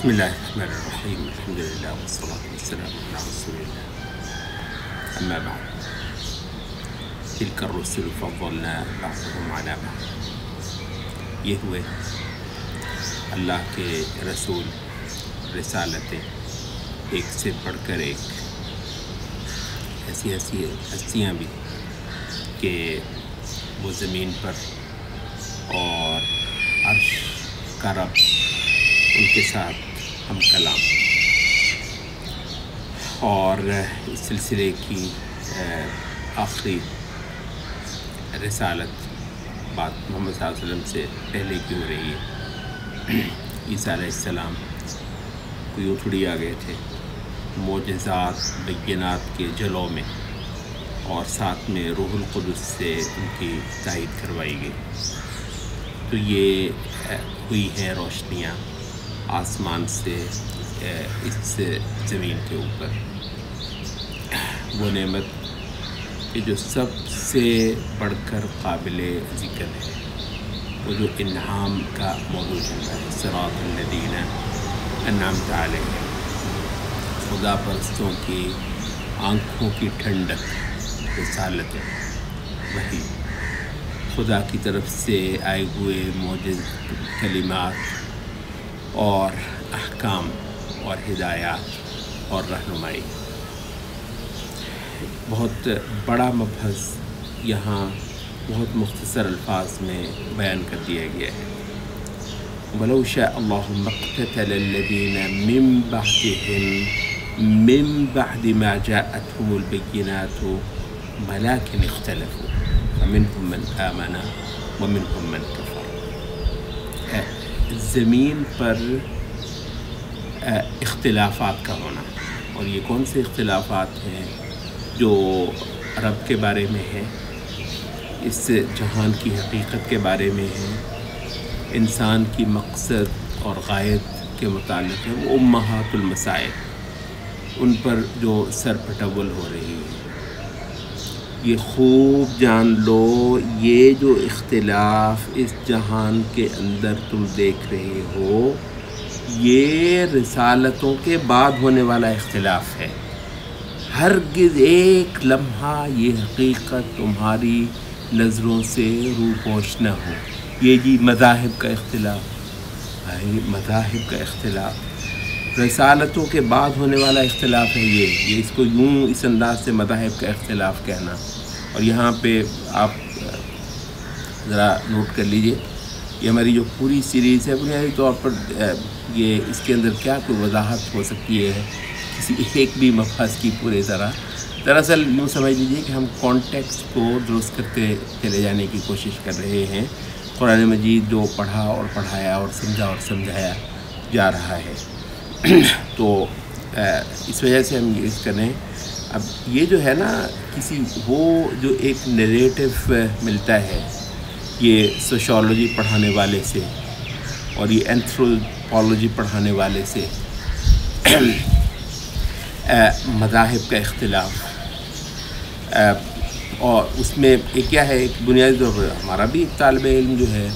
بسم الله الرحمن الرحيم الحمد لله والصلاة والسلام على رسول الله أما بعد تلك الرسل فضلنا بعضهم على بعض. یہ ہوئے اللہ کے رسول، رسالتیں ایک سے بڑھ کر ایک، ایسی ہستیاں بھی کہ وہ زمین پر اور عرش کا رب ان کے ساتھ ہم کلام. اور اس سلسلے کی آخری رسالت بات محمد صلی اللہ علیہ وسلم سے پہلے کی ہو رہی ہے. عیسیٰ علیہ السلام کوئی اٹھڑی آ گئے تھے معجزات بینات کے جلوں میں، اور ساتھ میں روح القدس سے ان کی تائید کروائی گئی. تو یہ ہوئی ہیں روشنیاں آسمان سے اس زمین کے اوپر. وہ نعمت کہ جو سب سے بڑھ کر قابل ذکر ہے، وہ جو انعام کا موضوع چلتا ہے، صراط الذین انعمت علیہم. خدا پرستوں کی آنکھوں کی ٹھنڈک رسالت، وہی خدا کی طرف سے آئے ہوئے معجز کلمات اور احکام اور ہدایات اور رہنمائی. بہت بڑا مبحث یہاں بہت مختصر الفاظ میں بیان کر دیا گیا ہے. وَلَوْ شَاءَ اللَّهُ مَا اقْتَتَلَ الَّذِينَ مِن بَعْدِهِم مِّن بَعْدِ مَا جَاءَتْهُمُ الْبَيِّنَاتُ وَلَٰكِنِ اخْتَلَفُوا فَمِنْهُم مَّنْ آمَنَ وَمِنْهُم مَّنْ كَفَرَ. زمین پر اختلافات کا ہونا، اور یہ کون سے اختلافات ہیں؟ جو رب کے بارے میں ہے، اس جہان کی حقیقت کے بارے میں ہے، انسان کی مقصد اور غایت کے متعلق ہے. وہ امہات المسائل، ان پر جو سر پٹول ہو رہی ہے. یہ خوب جان لو، یہ جو اختلاف اس جہان کے اندر تم دیکھ رہے ہو، یہ رسالتوں کے بعد ہونے والا اختلاف ہے. ہرگز ایک لمحہ یہ حقیقت تمہاری نظروں سے روپوش نہ ہو. یہ جی مذاہب کا اختلاف، بھائی مذاہب کا اختلاف رسالتوں کے بعد ہونے والا اختلاف ہے. یہ اس کو یوں اس انداز سے مذاہب کا اختلاف کہنا. اور یہاں پہ آپ ذرا نوٹ کر لیجئے، یہ ہماری جو پوری سیریز ہے بنیادی طور پر یہ اس کے اندر کیا کوئی وضاحت ہو سکتی ہے کسی ایک بھی مبحث کی پورے طرح. دراصل یوں سمجھ لیجیے کہ ہم کانٹیکسٹ کو درست کرتے چلے جانے کی کوشش کر رہے ہیں. قرآن مجید جو پڑھا اور پڑھایا اور سمجھا اور سمجھایا جا رہا ہے. تو اس وجہ سے ہم یہ کریں. اب یہ جو ہے نا، کسی وہ جو ایک نیریٹو ملتا ہے یہ سوشالوجی پڑھانے والے سے اور یہ اینتھروپولوجی پڑھانے والے سے، مذاہب کا اختلاف، اور اس میں ایک کیا ہے، ایک بنیادی طور پر ہمارا بھی ایک طالب علم جو ہے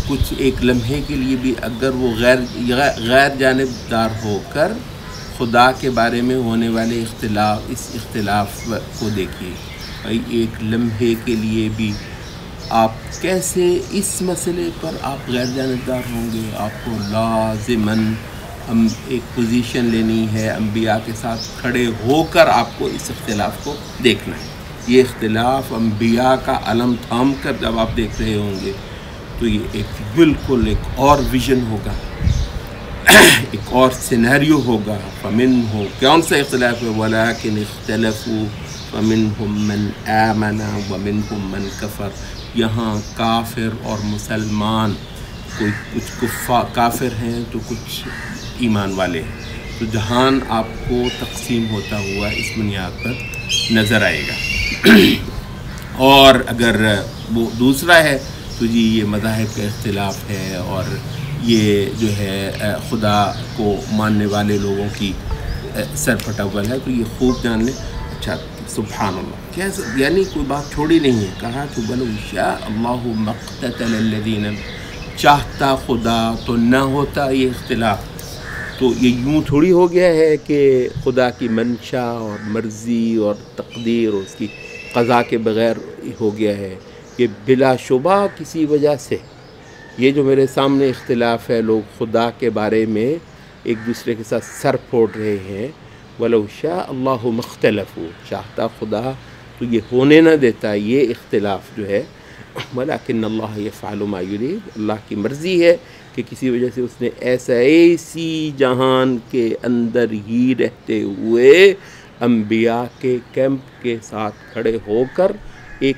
کچھ ایک لمحے کے لیے بھی اگر وہ غیر جانبدار ہو کر خدا کے بارے میں ہونے والے اختلاف، اس اختلاف کو دیکھیے. ایک لمحے کے لیے بھی آپ کیسے اس مسئلے پر آپ غیر جانبدار ہوں گے؟ آپ کو لازماً ایک پوزیشن لینی ہے، انبیاء کے ساتھ کھڑے ہو کر آپ کو اس اختلاف کو دیکھنا ہے. یہ اختلاف انبیاء کا علم تھام کر جب آپ دیکھ رہے ہوں گے تو یہ ایک بالکل ایک اور ویژن ہوگا، ایک اور سینیریو ہوگا. فمنہم، کون سا اختلاف ہے؟ وَلَٰكِنِ اخْتَلَفُوا فَمِنْهُم مَّنْ آمَنَ وَمِنْهُم مَّنْ كَفَرَ. یہاں کافر اور مسلمان، کوئی کچھ کافر ہیں تو کچھ ایمان والے ہیں. تو جہان آپ کو تقسیم ہوتا ہوا اس بنیاد پر نظر آئے گا. اور اگر وہ دوسرا ہے تو جی یہ مذاہب کا اختلاف ہے، اور یہ جو ہے خدا کو ماننے والے لوگوں کی سر پٹول ہے. تو یہ خوب جان لیں. اچھا، سبحان اللہ، کیا یعنی کوئی بات چھوڑی نہیں ہے. کہا کہ وَلَوْ شَاءَ اللَّهُ مَا اقْتَتَلَ الَّذِينَ، چاہتا خدا تو نہ ہوتا یہ اختلاف. تو یہ یوں تھوڑی ہو گیا ہے کہ خدا کی منشا اور مرضی اور تقدیر اور اس کی قضا کے بغیر ہو گیا ہے. یہ بلا شبہ کسی وجہ سے یہ جو میرے سامنے اختلاف ہے، لوگ خدا کے بارے میں ایک دوسرے کے ساتھ سر پھوڑ رہے ہیں. وَلَوْ شَاءَ اللَّهُ مَا اخْتَلَفُوا، چاہتا خدا تو یہ ہونے نہ دیتا یہ اختلاف جو ہے. وَلَكِنَّ اللَّهَ يَفْعَلُ مَا يُرِيدُ، اللہ کی مرضی ہے کہ کسی وجہ سے اس نے ایسی جہان کے اندر ہی رہتے ہوئے انبیاء کے کیمپ کے ساتھ کھڑے ہو کر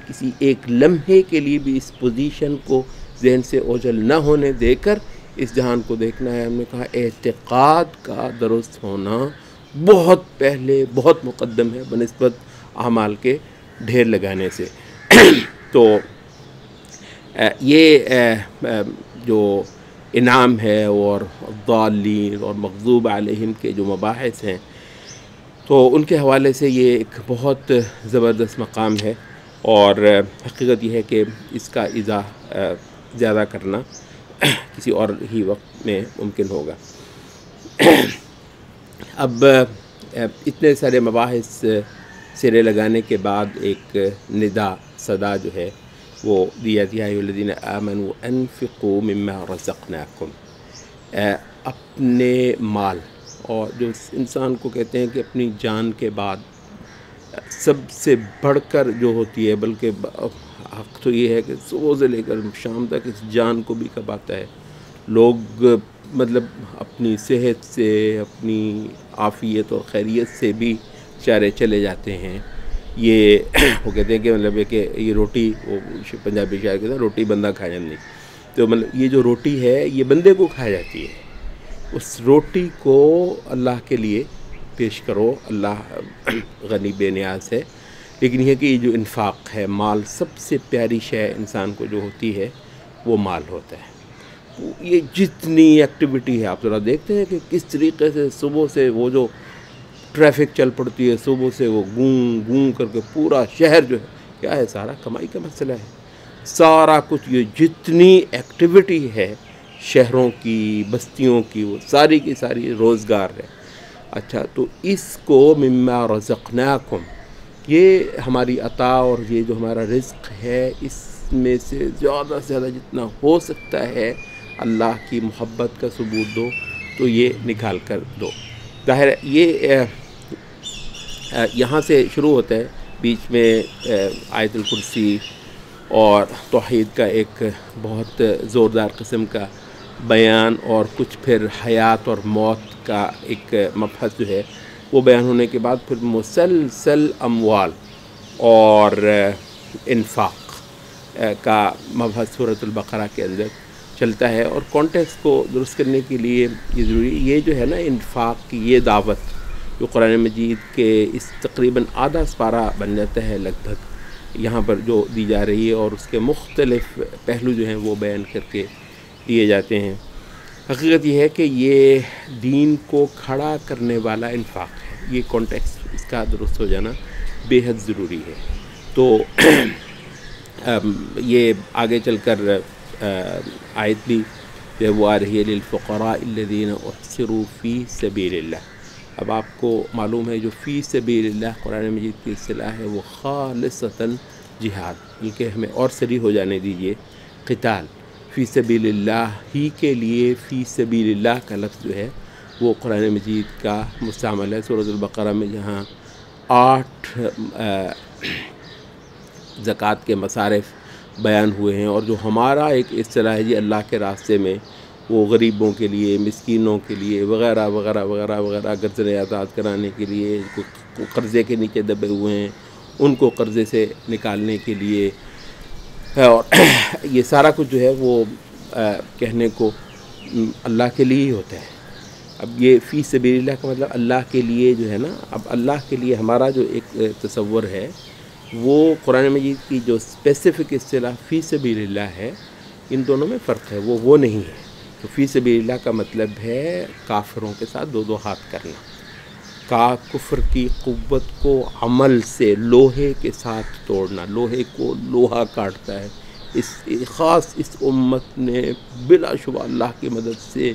کسی ایک لمحے کے لیے بھی اس پوزیشن کو ذہن سے اوجھل نہ ہونے دے کر اس جہان کو دیکھنا ہے. ہم نے کہا اعتقاد کا درست ہونا بہت پہلے بہت مقدم ہے بنسبت اعمال کے ڈھیر لگانے سے. تو یہ جو انعام ہے اور ضالین اور مغضوب علیہم کے جو مباحث ہیں تو ان کے حوالے سے یہ ایک بہت زبردست مقام ہے، اور حقیقت یہ ہے کہ اس کا ایضاح زیادہ کرنا کسی اور ہی وقت میں ممکن ہوگا. اب اتنے سارے مباحث سرے لگانے کے بعد ایک ندا صدا جو ہے وہ دیا یا ایھا الذین آمنوا انفقوا مما رزقناکم. اپنے مال، اور جو انسان کو کہتے ہیں کہ اپنی جان کے بعد سب سے بڑھ کر جو ہوتی ہے، بلکہ حق تو یہ ہے کہ صبح سے لے کر شام تک اس جان کو بھی کباتا ہے. لوگ مطلب اپنی صحت سے، اپنی عافیت اور خیریت سے بھی چارے چلے جاتے ہیں. یہ وہ کہتے ہیں کہ مطلب ہے کہ یہ روٹی، وہ پنجابی شاعر کہتے ہیں روٹی بندہ کھا جاندی، تو مطلب یہ جو روٹی ہے یہ بندے کو کھا جاتی ہے. اس روٹی کو اللہ کے لیے پیش کرو، اللہ غنی بے نیاز ہے. لیکن یہ کہ یہ جو انفاق ہے، مال، سب سے پیاری شے انسان کو جو ہوتی ہے وہ مال ہوتا ہے. یہ جتنی ایکٹیویٹی ہے آپ ذرا دیکھتے ہیں کہ کس طریقے سے صبح سے وہ جو ٹریفک چل پڑتی ہے، صبح سے وہ گوں گوں کر کے پورا شہر جو ہے کیا ہے، سارا کمائی کا مسئلہ ہے. سارا کچھ یہ جتنی ایکٹیویٹی ہے شہروں کی، بستیوں کی، وہ ساری کی ساری روزگار ہے. اچھا، تو اس کو مما رزقناکم، یہ ہماری عطا اور یہ جو ہمارا رزق ہے اس میں سے زیادہ سے زیادہ جتنا ہو سکتا ہے اللہ کی محبت کا ثبوت دو، تو یہ نکال کر دو. ظاہر ہے یہ یہاں سے شروع ہوتا ہے، بیچ میں آیت الکرسی اور توحید کا ایک بہت زوردار قسم کا بیان، اور کچھ پھر حیات اور موت کا ایک مبحث جو ہے وہ بیان ہونے کے بعد پھر مسلسل اموال اور انفاق کا مبحث سورۃ البقرہ کے اندر چلتا ہے. اور کانٹیکسٹ کو درست کرنے کے لیے یہ ضروری، یہ جو ہے نا انفاق کی یہ دعوت جو قرآن مجید کے اس تقریباً آدھا سپارہ بن جاتا ہے لگ بھگ یہاں پر جو دی جا رہی ہے، اور اس کے مختلف پہلو جو ہیں وہ بیان کر کے دیے جاتے ہیں. حقیقت یہ ہے کہ یہ دین کو کھڑا کرنے والا انفاق ہے. یہ کانٹیکسٹ اس کا درست ہو جانا بے حد ضروری ہے. تو یہ آگے چل کر آیت بھی جو ہے وہ آ رہی ہے للفقراء الذین احصروا فی سبیل اللہ. اب آپ کو معلوم ہے جو فی سبیل اللہ قرآن مجید کی اصطلاح ہے وہ خالصتاً جہاد، بلکہ ہمیں اور صریح ہو جانے دیجئے قتال. فی سبیل اللہ ہی کے لیے فی سبیل اللہ کا لفظ جو ہے وہ قرآن مجید کا مستعمل ہے. سورۃ البقرہ میں جہاں 8 زکوٰۃ کے مصارف بیان ہوئے ہیں، اور جو ہمارا ایک اصطلاح ہے جی اللہ کے راستے میں، وہ غریبوں کے لیے، مسکینوں کے لیے وغیرہ وغیرہ وغیرہ وغیرہ، گرزن آزاد کرانے کے لیے، قرضے کے نیچے دبے ہوئے ہیں ان کو قرضے سے نکالنے کے لیے، اور یہ سارا کچھ جو ہے وہ کہنے کو اللہ کے لیے ہی ہوتا ہے. اب یہ فی سبیل اللہ کا مطلب اللہ کے لیے جو ہے نا، اب اللہ کے لیے ہمارا جو ایک تصور ہے وہ قرآن مجید کی جو اسپیسیفک اصطلاح فی سبیل اللہ ہے، ان دونوں میں فرق ہے، وہ نہیں ہے. تو فی سبیل اللہ کا مطلب ہے کافروں کے ساتھ دو ہاتھ کرنا، کفر کی قوت کو عمل سے لوہے کے ساتھ توڑنا. لوہے کو لوہا کاٹتا ہے. اس خاص اس امت نے بلا شبہ اللہ کی مدد سے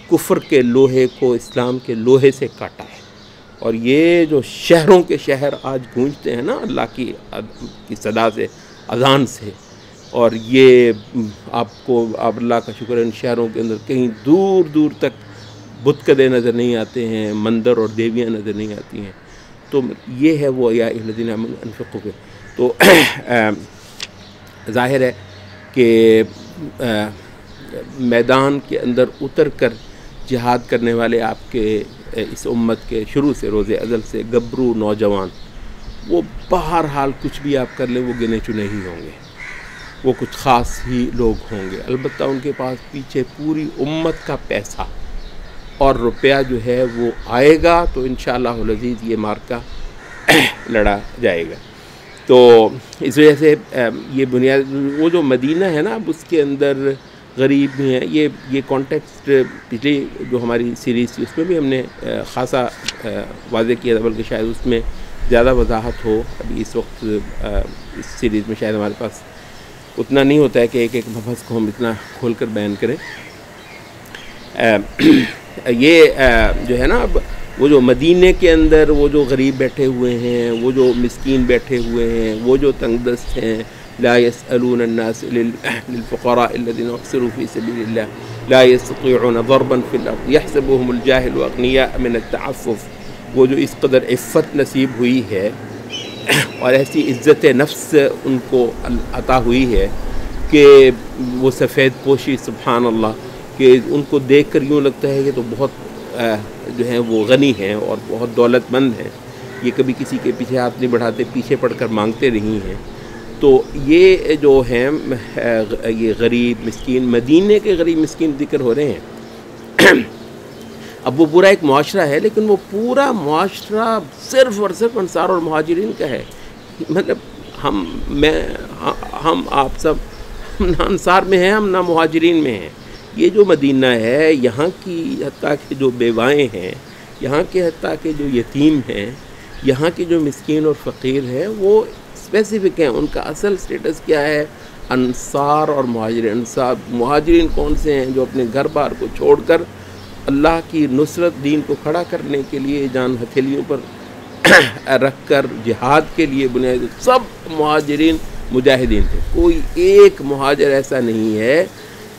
کفر کے لوہے کو اسلام کے لوہے سے کاٹا ہے. اور یہ جو شہروں کے شہر آج گونجتے ہیں نا اللہ کی صدا سے، اذان سے، اور یہ آپ اللہ کا شکر ہے ان شہروں کے اندر کہیں دور دور تک بت کدے نظر نہیں آتے ہیں، مندر اور دیویاں نظر نہیں آتی ہیں. تو یہ ہے وہ یا ایھا الذین آمنوا انفقوا کے. تو ظاہر ہے کہ میدان کے اندر اتر کر جہاد کرنے والے آپ کے اس امت کے شروع سے روز ازل سے گبرو نوجوان، وہ بہرحال کچھ بھی آپ کر لیں وہ گنے چنے ہی ہوں گے، وہ کچھ خاص ہی لوگ ہوں گے. البتہ ان کے پاس پیچھے پوری امت کا پیسہ اور روپیہ جو ہے وہ آئے گا، تو انشاءاللہ العزیز یہ مارکا لڑا جائے گا. تو اس وجہ سے یہ بنیاد وہ جو مدینہ ہے نا، اب اس کے اندر غریب بھی ہیں. یہ کانٹیکسٹ پچھلی جو ہماری سیریز تھی اس میں بھی ہم نے خاصا واضح کیا تھا، بلکہ شاید اس میں زیادہ وضاحت ہو. ابھی اس وقت اس سیریز میں شاید ہمارے پاس اتنا نہیں ہوتا ہے کہ ایک ایک لفظ کو ہم اتنا کھول کر بیان کریں. یہ جو ہے نا، اب وہ جو مدینے کے اندر وہ جو غریب بیٹھے ہوئے ہیں، وہ جو مسکین بیٹھے ہوئے ہیں، وہ جو تنگ دست ہیں، لا يسألون الناس للفقراء الذين احصروا في سبيل الله لا يستطيعون ضربا في الارض يحسبهم الجاهل اغنياء من التعفف. وہ جو اس قدر عفت نصیب ہوئی ہے اور ایسی عزت نفس ان کو عطا ہوئی ہے کہ وہ سفید پوشی سبحان اللہ، کہ ان کو دیکھ کر یوں لگتا ہے کہ تو بہت جو ہیں وہ غنی ہیں اور بہت دولت مند ہیں. یہ کبھی کسی کے پیچھے ہاتھ نہیں بڑھاتے، پیچھے پڑ کر مانگتے نہیں ہیں. تو یہ جو ہیں یہ غریب مسکین، مدینے کے غریب مسکین ذکر ہو رہے ہیں. اب وہ پورا ایک معاشرہ ہے، لیکن وہ پورا معاشرہ صرف اور صرف انصار اور مہاجرین کا ہے. مطلب ہم آپ سب نہ انصار میں ہیں، ہم نہ مہاجرین میں ہیں. یہ جو مدینہ ہے، یہاں کی حتیٰ کہ جو بیوائیں ہیں، یہاں کے حتیٰ کہ جو یتیم ہیں، یہاں کے جو مسکین اور فقیر ہیں، وہ اسپیسیفک ہیں. ان کا اصل سٹیٹس کیا ہے؟ انصار اور مہاجرین. انصار مہاجرین کون سے ہیں؟ جو اپنے گھر بار کو چھوڑ کر اللہ کی نصرت دین کو کھڑا کرنے کے لیے جان ہتھیلیوں پر رکھ کر جہاد کے لیے بنیاد. سب مہاجرین مجاہدین تھے. کوئی ایک مہاجر ایسا نہیں ہے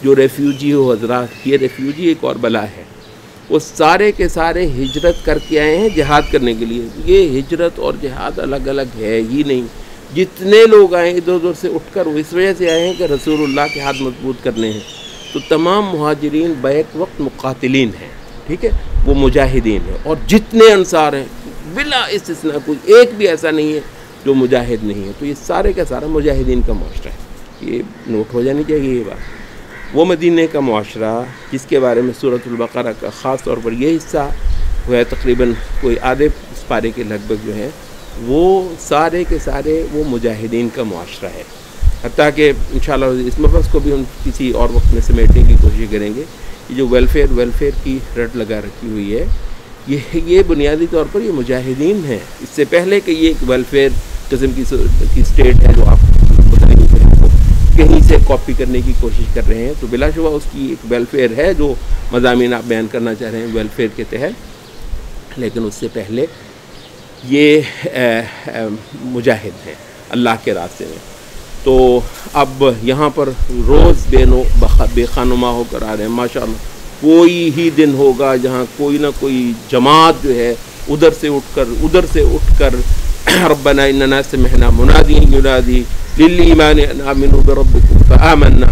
جو ریفیوجی ہو. حضرات، یہ ریفیوجی ایک اور بلا ہے. وہ سارے کے سارے ہجرت کر کے آئے ہیں جہاد کرنے کے لیے. یہ ہجرت اور جہاد الگ الگ ہے ہی نہیں. جتنے لوگ آئے ادھر ادھر سے اٹھ کر، وہ اس وجہ سے آئے ہیں کہ رسول اللہ کے ہاتھ مضبوط کرنے ہیں. تو تمام مہاجرین بیک وقت مقاتلین ہیں، ٹھیک ہے، وہ مجاہدین ہیں. اور جتنے انصار ہیں بلا استثناء کوئی ایک بھی ایسا نہیں ہے جو مجاہد نہیں ہے. تو یہ سارے کا سارا مجاہدین کا معاشرہ ہے. یہ نوٹ ہو جانی چاہیے یہ بات. وہ مدینے کا معاشرہ جس کے بارے میں سورۃ البقرہ کا خاص طور پر یہ حصہ وہ ہے، تقریباً کوئی آدھے پارے کے لگ بھگ جو ہے، وہ سارے کے سارے وہ مجاہدین کا معاشرہ ہے. حتیٰ کہ انشاءاللہ اس مبحث کو بھی ہم کسی اور وقت میں سمیٹنے کی کوشش کریں گے. یہ جو ویلفیئر کی رٹ لگا رکھی ہوئی ہے، یہ بنیادی طور پر یہ مجاہدین ہیں. اس سے پہلے کہ یہ ایک ویلفیئر قسم کی اسٹیٹ ہے جو آپ کہیں سے کاپی کرنے کی کوشش کر رہے ہیں، تو بلا شبہ اس کی ایک ویلفیئر ہے جو مضامین آپ بیان کرنا چاہ رہے ہیں ویلفیئر کے تحت. لیکن اس سے پہلے یہ مجاہد ہیں اللہ کے راستے میں. تو اب یہاں پر روز بے خانما ہو کر آ رہے ہیں. ماشاءاللہ کوئی ہی دن ہوگا جہاں کوئی نہ کوئی جماعت جو ہے ادھر سے اٹھ کر ربنا اننا سمعنا منادیا ینادی للایمان ان آمنوا بربکم فآمنا.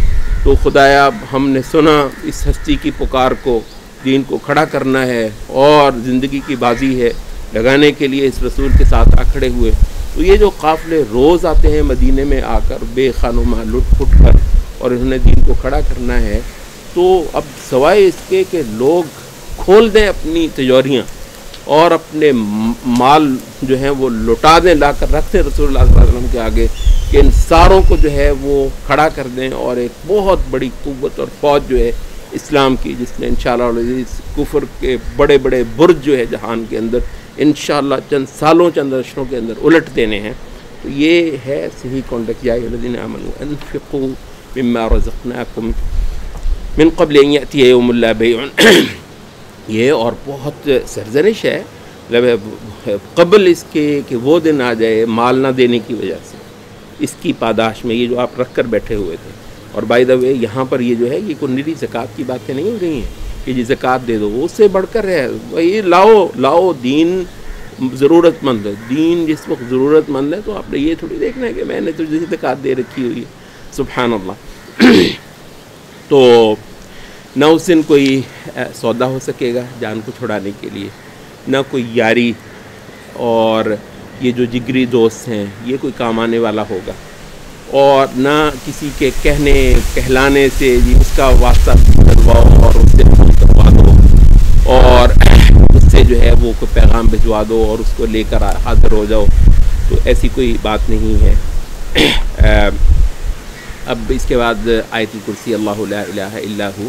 تو خدایا ہم نے سنا اس ہستی کی پکار کو، دین کو کھڑا کرنا ہے اور زندگی کی بازی ہے لگانے کے لیے اس رسول کے ساتھ آ کھڑے ہوئے. تو یہ جو قافلے روز آتے ہیں مدینے میں آ کر بے خانما لٹ پھٹ کر اور انہوں نے دین کو کھڑا کرنا ہے، تو اب سوائے اس کے کہ لوگ کھول دیں اپنی تجوریاں اور اپنے مال جو ہیں وہ لٹا دیں، لا کر رکھ دیں رسول اللہ صلی اللہ علیہ وسلم کے آگے، کہ ان ساروں کو جو ہے وہ کھڑا کر دیں اور ایک بہت بڑی قوت اور فوج جو ہے اسلام کی، جس نے انشاءاللہ العزیز کفر کے بڑے بڑے برج جو ہے جہان کے اندر انشاءاللہ چند اشروں کے اندر الٹ دینے ہیں. تو یہ ہے صحیح کانٹیکٹ. یا ایھا الذین آمنوا انفقوا مما رزقناکم من قبل ان یأتی یوم لا بیع یہ اور بہت سرزنش ہے، مطلب قبل اس کے کہ وہ دن آ جائے مال نہ دینے کی وجہ سے، اس کی پاداش میں یہ جو آپ رکھ کر بیٹھے ہوئے تھے. اور بائی دا وے یہاں پر یہ جو ہے یہ کوئی نری زکوٰۃ کی باتیں نہیں ہو رہی ہیں کہ جی زکوٰۃ دے دو، وہ اس سے بڑھ کر ہے بھائی لاؤ دین ضرورت مند ہے. دین جس وقت ضرورت مند ہے تو آپ نے یہ تھوڑی دیکھنا ہے کہ میں نے تو جیسے زکوٰۃ دے رکھی ہوئی ہے. سبحان اللہ. تو نہ اس دن کوئی سودا ہو سکے گا جان کو چھڑانے کے لیے، نہ کوئی یاری، اور یہ جو جگری دوست ہیں یہ کوئی کام آنے والا ہوگا، اور نہ کسی کے کہنے کہلانے سے جی اس کا واسطہ کرواؤ اور اس سے فون کروا دو اور اس سے جو ہے وہ کوئی پیغام بھجوا دو اور اس کو لے کر حاضر ہو جاؤ. تو ایسی کوئی بات نہیں ہے. اب اس کے بعد آیت الکرسی، اللہ لا الہ الا ہو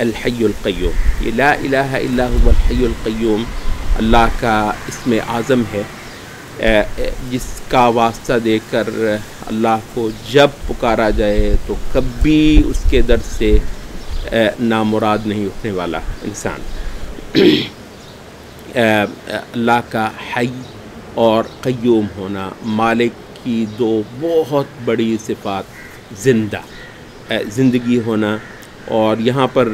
الحی القیوم. یہ لا الہ الا هو الحی القیوم اللہ کا اسم اعظم ہے، جس کا واسطہ دے کر اللہ کو جب پکارا جائے تو کبھی اس کے در سے نامراد نہیں اٹھنے والا انسان. اللہ کا حی اور قیوم ہونا، مالک کی دو بہت بڑی صفات، زندگی ہونا. اور یہاں پر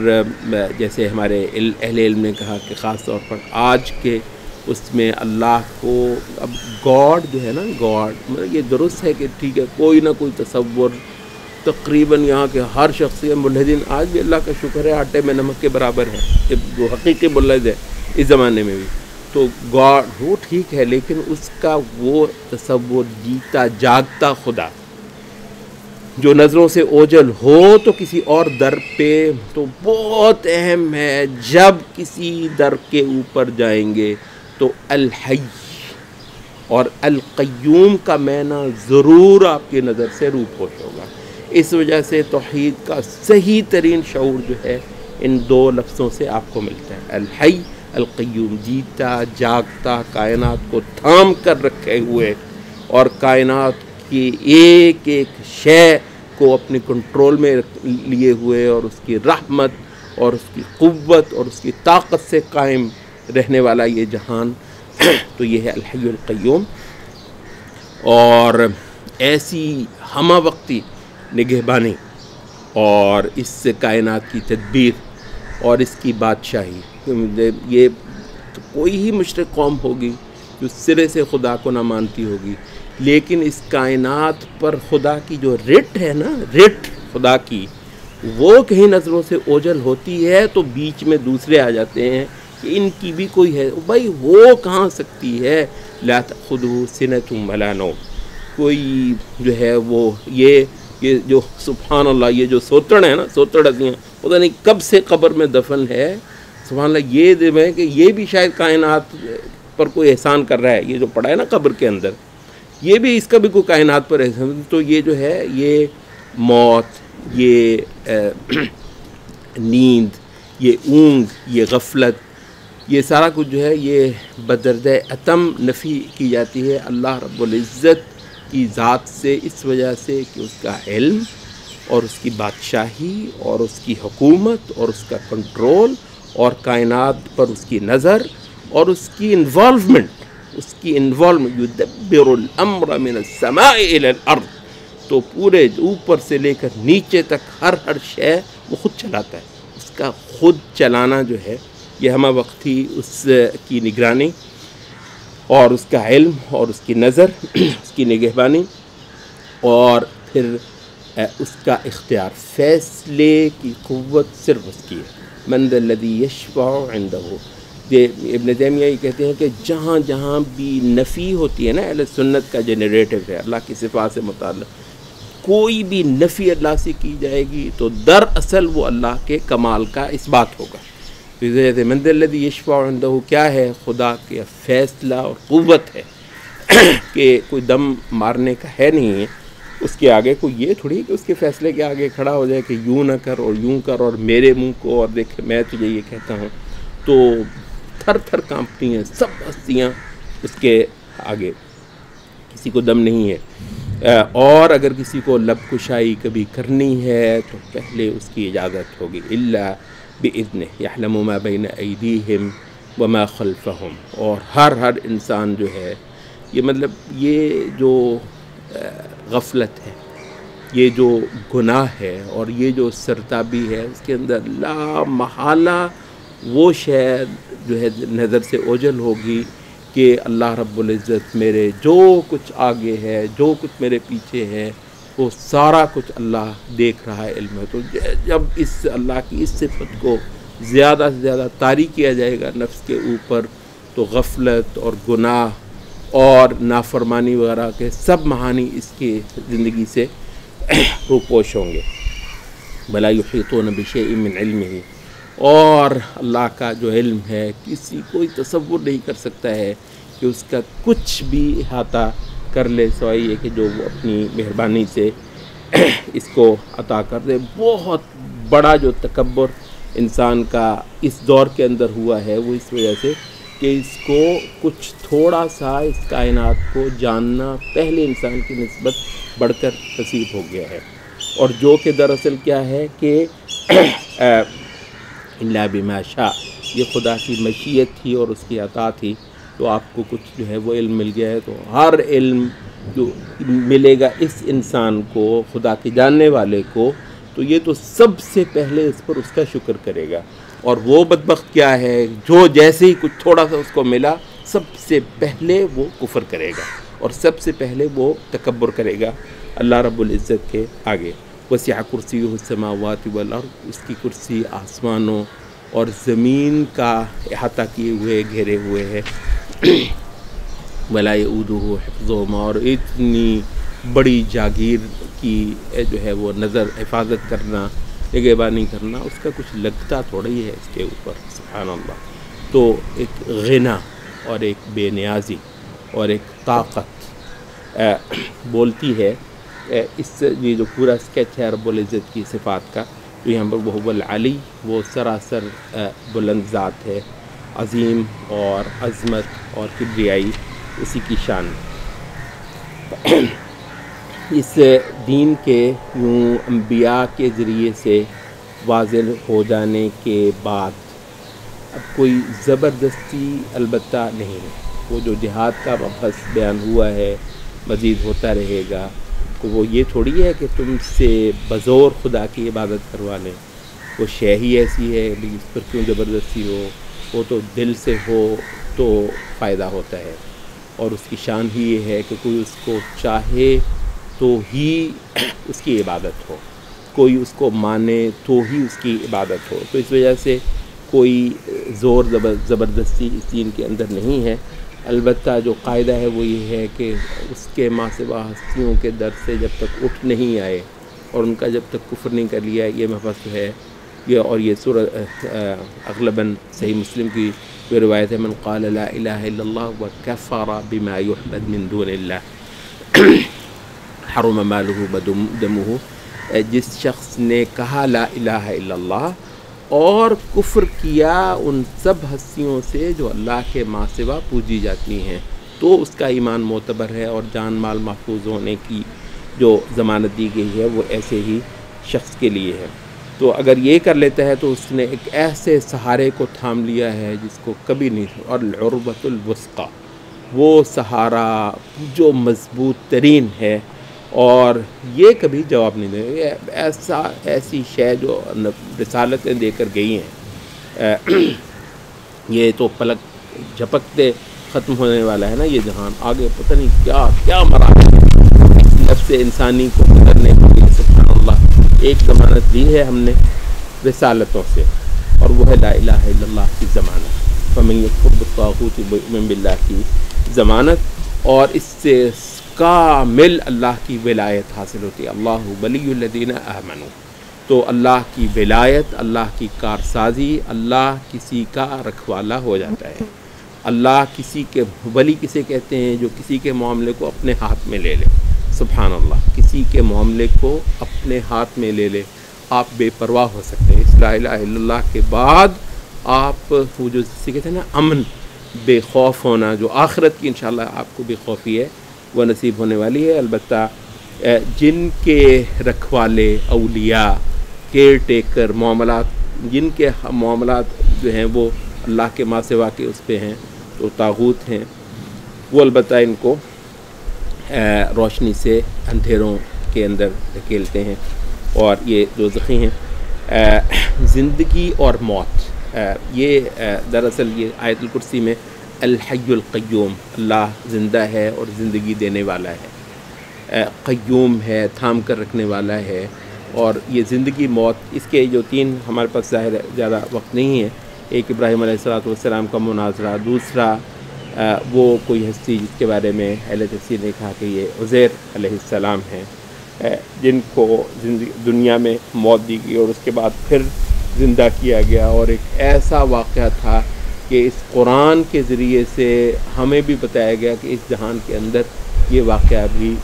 جیسے ہمارے اہل علم نے کہا کہ خاص طور پر آج کے اس میں اللہ کو اب گاڈ جو ہے نا، گاڈ مطلب یہ درست ہے کہ ٹھیک ہے کوئی نہ کوئی تصور تقریباً یہاں کے ہر شخص ملحدین آج بھی اللہ کا شکر ہے آٹے میں نمک کے برابر ہے، جو حقیقی ملحد ہے اس زمانے میں بھی. تو گاڈ وہ ٹھیک ہے، لیکن اس کا وہ تصور جیتا جاگتا خدا جو نظروں سے اوجھل ہو تو کسی اور در پہ، تو بہت اہم ہے. جب کسی در کے اوپر جائیں گے تو الحی اور القیوم کا معنی ضرور آپ کی نظر سے روپوش ہوگا. اس وجہ سے توحید کا صحیح ترین شعور جو ہے ان دو لفظوں سے آپ کو ملتا ہے، الحی القیوم، جیتا جاگتا، کائنات کو تھام کر رکھے ہوئے اور کائنات کی ایک ایک شے کو اپنے کنٹرول میں لیے ہوئے، اور اس کی رحمت اور اس کی قوت اور اس کی طاقت سے قائم رہنے والا یہ جہان. تو یہ ہے الحی القیوم. اور ایسی ہمہ وقتی نگہبانی اور اس کائنات کی تدبیر اور اس کی بادشاہی، یہ تو کوئی ہی مشرک قوم ہوگی جو سرے سے خدا کو نہ مانتی ہوگی، لیکن اس کائنات پر خدا کی جو رٹ ہے نا، رٹ خدا کی، وہ کہیں نظروں سے اوجھل ہوتی ہے تو بیچ میں دوسرے آ جاتے ہیں کہ ان کی بھی کوئی ہے. بھائی ہو کہاں سکتی ہے، لا تأخذہ سنۃ ولا نوم. کوئی جو ہے وہ یہ جو سبحان اللہ یہ جو سوتڑ ہے نا، سوتڑ ہستیاں پتہ نہیں کب سے قبر میں دفن ہے. سبحان اللہ، یہ دم ہے کہ یہ بھی شاید کائنات پر کوئی احسان کر رہا ہے. یہ جو پڑا ہے نا قبر کے اندر، یہ بھی اس کا بھی کوئی کائنات پر احسان. تو یہ جو ہے یہ موت، یہ نیند، یہ اونگ، یہ غفلت، یہ سارا کچھ جو ہے یہ بدرجہ اتم نفی کی جاتی ہے اللہ رب العزت کی ذات سے، اس وجہ سے کہ اس کا علم اور اس کی بادشاہی اور اس کی حکومت اور اس کا کنٹرول اور کائنات پر اس کی نظر اور اس کی انوالومنٹ، یدبر الامر من السماء الى الارض. تو پورے اوپر سے لے کر نیچے تک ہر شے وہ خود چلاتا ہے. اس کا خود چلانا جو ہے یہ ہمہ وقتی اس کی نگرانی اور اس کا علم اور اس کی نظر، اس کی نگہبانی، اور پھر اس کا اختیار، فیصلے کی قوت صرف اس کی ہے. من ذا الذی یشفع عندہ. ابن تیمیہ یہ کہتے ہیں کہ جہاں جہاں بھی نفی ہوتی ہے نا، اہل سنت کا جنریٹو ہے اللہ کی صفات سے متعلق، کوئی بھی نفی اللہ سے کی جائے گی تو دراصل وہ اللہ کے کمال کا اس بات ہوگا. من ذا الذی یشفع عندہ کیا ہے؟ خدا کے فیصلہ اور قوت ہے کہ کوئی دم مارنے کا ہے نہیں ہے اس کے آگے. کوئی یہ تھوڑی کہ اس کے فیصلے کے آگے کھڑا ہو جائے کہ یوں نہ کر اور یوں کر اور میرے منہ کو اور دیکھ میں تجھے یہ کہتا ہوں. تو تھر تھر کانپتی ہیں سب ہستیاں اس کے آگے، کسی کو دم نہیں ہے. اور اگر کسی کو لب کشائی کبھی کرنی ہے تو پہلے اس کی اجازت ہوگی. الا بِإِذْنِهِ يَعْلَمُ مَا بَيْنَ أَيْدِيهِمْ وَمَا خَلْفَهُم. اور ہر انسان جو ہے یہ مطلب یہ جو غفلت ہے، یہ جو گناہ ہے اور یہ جو سرتابی ہے، اس کے اندر لا محالہ وہ شے جو ہے نظر سے اوجھل ہوگی کہ اللہ رب العزت میرے جو کچھ آگے ہے، جو کچھ میرے پیچھے ہے، وہ سارا کچھ اللہ دیکھ رہا ہے، علم ہے. تو جب اس اللہ کی اس صفت کو زیادہ سے زیادہ طاری کیا جائے گا نفس کے اوپر، تو غفلت اور گناہ اور نافرمانی وغیرہ کے سب معانی اس کی زندگی سے روپوش ہوں گے. بلا یحیطون بشیء من علمہ. اور اللہ کا جو علم ہے کسی کوئی تصور نہیں کر سکتا ہے کہ اس کا کچھ بھی احاطہ کر لے، سوائے یہ کہ جو وہ اپنی مہربانی سے اس کو عطا کر دے. بہت بڑا جو تکبر انسان کا اس دور کے اندر ہوا ہے وہ اس وجہ سے کہ اس کو کچھ تھوڑا سا اس کائنات کو جاننا پہلے انسان کی نسبت بڑھ کر نصیب ہو گیا ہے، اور جو کہ دراصل کیا ہے کہ الا بما شاء، یہ خدا کی مشیت تھی اور اس کی عطا تھی. تو آپ کو کچھ جو ہے وہ علم مل گیا ہے، تو ہر علم جو ملے گا اس انسان کو، خدا کے جاننے والے کو، تو یہ تو سب سے پہلے اس پر اس کا شکر کرے گا. اور وہ بدبخت کیا ہے جو جیسے ہی کچھ تھوڑا سا اس کو ملا سب سے پہلے وہ کفر کرے گا اور سب سے پہلے وہ تکبر کرے گا اللہ رب العزت کے آگے. وسع کرسیہ السماوات والارض، اس کی کرسی آسمانوں اور زمین کا احاطہ کیے ہوئے، گھیرے ہوئے ہے. ولا یؤودہ حفظہما، اور اتنی بڑی جاگیر کی جو ہے وہ نظر حفاظت کرنا، نگہبانی کرنا، اس کا کچھ لگتا تھوڑا ہی ہے اس کے اوپر. سبحان اللہ. تو ایک غنا اور ایک بے نیازی اور ایک طاقت بولتی ہے. اس یہ جو پورا اسکیچ ہے رب العزت کی صفات کا، تو یہاں پر وہ العلی، وہ سراسر بلند ذات ہے، عظیم اور عظمت اور کبریائی اسی کی شان. اس دین کے یوں انبیاء کے ذریعے سے واضح ہو جانے کے بعد اب کوئی زبردستی البتہ نہیں ہے. وہ جو جہاد کا بحث بیان ہوا ہے مزید ہوتا رہے گا، تو وہ یہ تھوڑی ہے کہ تم سے بزور خدا کی عبادت کروا لیں. وہ شے ہی ایسی ہے بھی اس پر کیوں زبردستی ہو، وہ تو دل سے ہو تو فائدہ ہوتا ہے. اور اس کی شان ہی یہ ہے کہ کوئی اس کو چاہے تو ہی اس کی عبادت ہو، کوئی اس کو مانے تو ہی اس کی عبادت ہو. تو اس وجہ سے کوئی زور زبردستی اس دین کے اندر نہیں ہے. البتہ جو قاعدہ ہے وہ یہ ہے کہ اس کے ماں سوا ہستیوں کے در سے جب تک اٹھ نہیں آئے اور ان کا جب تک کفر نہیں کر لیا، یہ محفظ ہے. یہ اور یہ سورۃ اغلباً صحیح مسلم کی یہ روایت ہے، من قال لا الہ الا اللہ وکفر بما یعبد من دون اللہ حرم مالہ ودمہ. جس شخص نے کہا لا الہ الا اللہ اور کفر کیا ان سب ہستیوں سے جو اللہ کے ماں سوا پوجی جاتی ہیں، تو اس کا ایمان معتبر ہے اور جان مال محفوظ ہونے کی جو ضمانت دی گئی ہے وہ ایسے ہی شخص کے لیے ہے. تو اگر یہ کر لیتا ہے تو اس نے ایک ایسے سہارے کو تھام لیا ہے جس کو کبھی نہیں. اور العروۃ الوثقی، وہ سہارا جو مضبوط ترین ہے اور یہ کبھی جواب نہیں دے گا. ایسی شے جو رسالتیں دے کر گئی ہیں، یہ تو پلک جھپکتے ختم ہونے والا ہے نا یہ جہان. آگے پتہ نہیں کیا کیا مراحل نفس انسانی کو گزرنے کے لیے. سبحان اللہ. ایک ضمانت دی ہے ہم نے رسالتوں سے، اور وہ ہے لا الہ الا اللہ کی ضمانت. فمن یکفر بالطاغوت ویؤمن باللہ کی ضمانت، اور اس سے کامل اللہ کی ولایت حاصل ہوتی ہے. اللہ ولی الذین آمنوا. تو اللہ کی ولایت، اللہ کی کارسازی، اللہ کسی کا رکھوالا ہو جاتا ہے. اللہ کسی کے ولی کسے کہتے ہیں؟ جو کسی کے معاملے کو اپنے ہاتھ میں لے لے. سبحان اللہ. کسی کے معاملے کو اپنے ہاتھ میں لے لے. آپ بے پرواہ ہو سکتے ہیں. اس لا الہ الا اللہ کے بعد آپ وہ جو جسے کہتے ہیں نا امن، بے خوف ہونا، جو آخرت کی انشاءاللہ آپ کو بے خوفی ہے وہ نصیب ہونے والی ہے. البتہ جن کے رکھوالے، اولیاء، کیئر ٹیکر، معاملات جن کے معاملات جو ہیں وہ اللہ کے ما سوا کے اس پہ ہیں، تو طاغوت ہیں، وہ البتہ ان کو روشنی سے اندھیروں کے اندر دھکیلتے ہیں اور یہ دوزخی ہیں۔ زندگی اور موت، یہ دراصل یہ آیت الکرسی میں الحی القیوم، اللہ زندہ ہے اور زندگی دینے والا ہے، قیوم ہے، تھام کر رکھنے والا ہے، اور یہ زندگی موت، اس کے جو تین ہمارے پاس ظاہر ہے زیادہ وقت نہیں ہے، ایک ابراہیم علیہ السلام کا مناظرہ، دوسرا وہ کوئی ہستی جس کے بارے میں اہل تفسیر نے کہا کہ یہ عزیر علیہ السلام ہیں، جن کو دنیا میں موت دی گئی اور اس کے بعد پھر زندہ کیا گیا، اور ایک ایسا واقعہ تھا کہ اس قرآن کے ذریعے سے ہمیں بھی بتایا گیا کہ اس جہان کے اندر یہ واقعہ بھی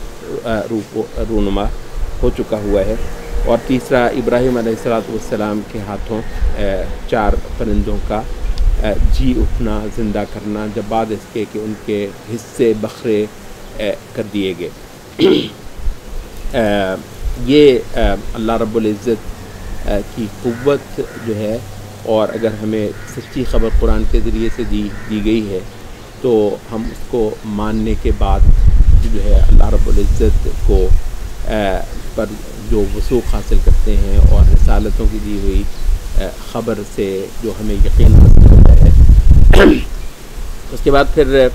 رونما ہو چکا ہوا ہے۔ اور تیسرا ابراہیم علیہ السلام کے ہاتھوں 4 پرندوں کا جی اٹھنا، زندہ کرنا، جب بعد اس کے کہ ان کے حصے بکھرے کر دیے گئے۔ یہ اللہ رب العزت کی قوت جو ہے، اور اگر ہمیں سچی خبر قرآن کے ذریعے سے دی گئی ہے تو ہم اس کو ماننے کے بعد جو ہے اللہ رب العزت کو پر جو وثوق حاصل کرتے ہیں اور رسالتوں کی دی ہوئی خبر سے جو ہمیں یقین حاصل ہوتا ہے۔ اس کے بعد پھر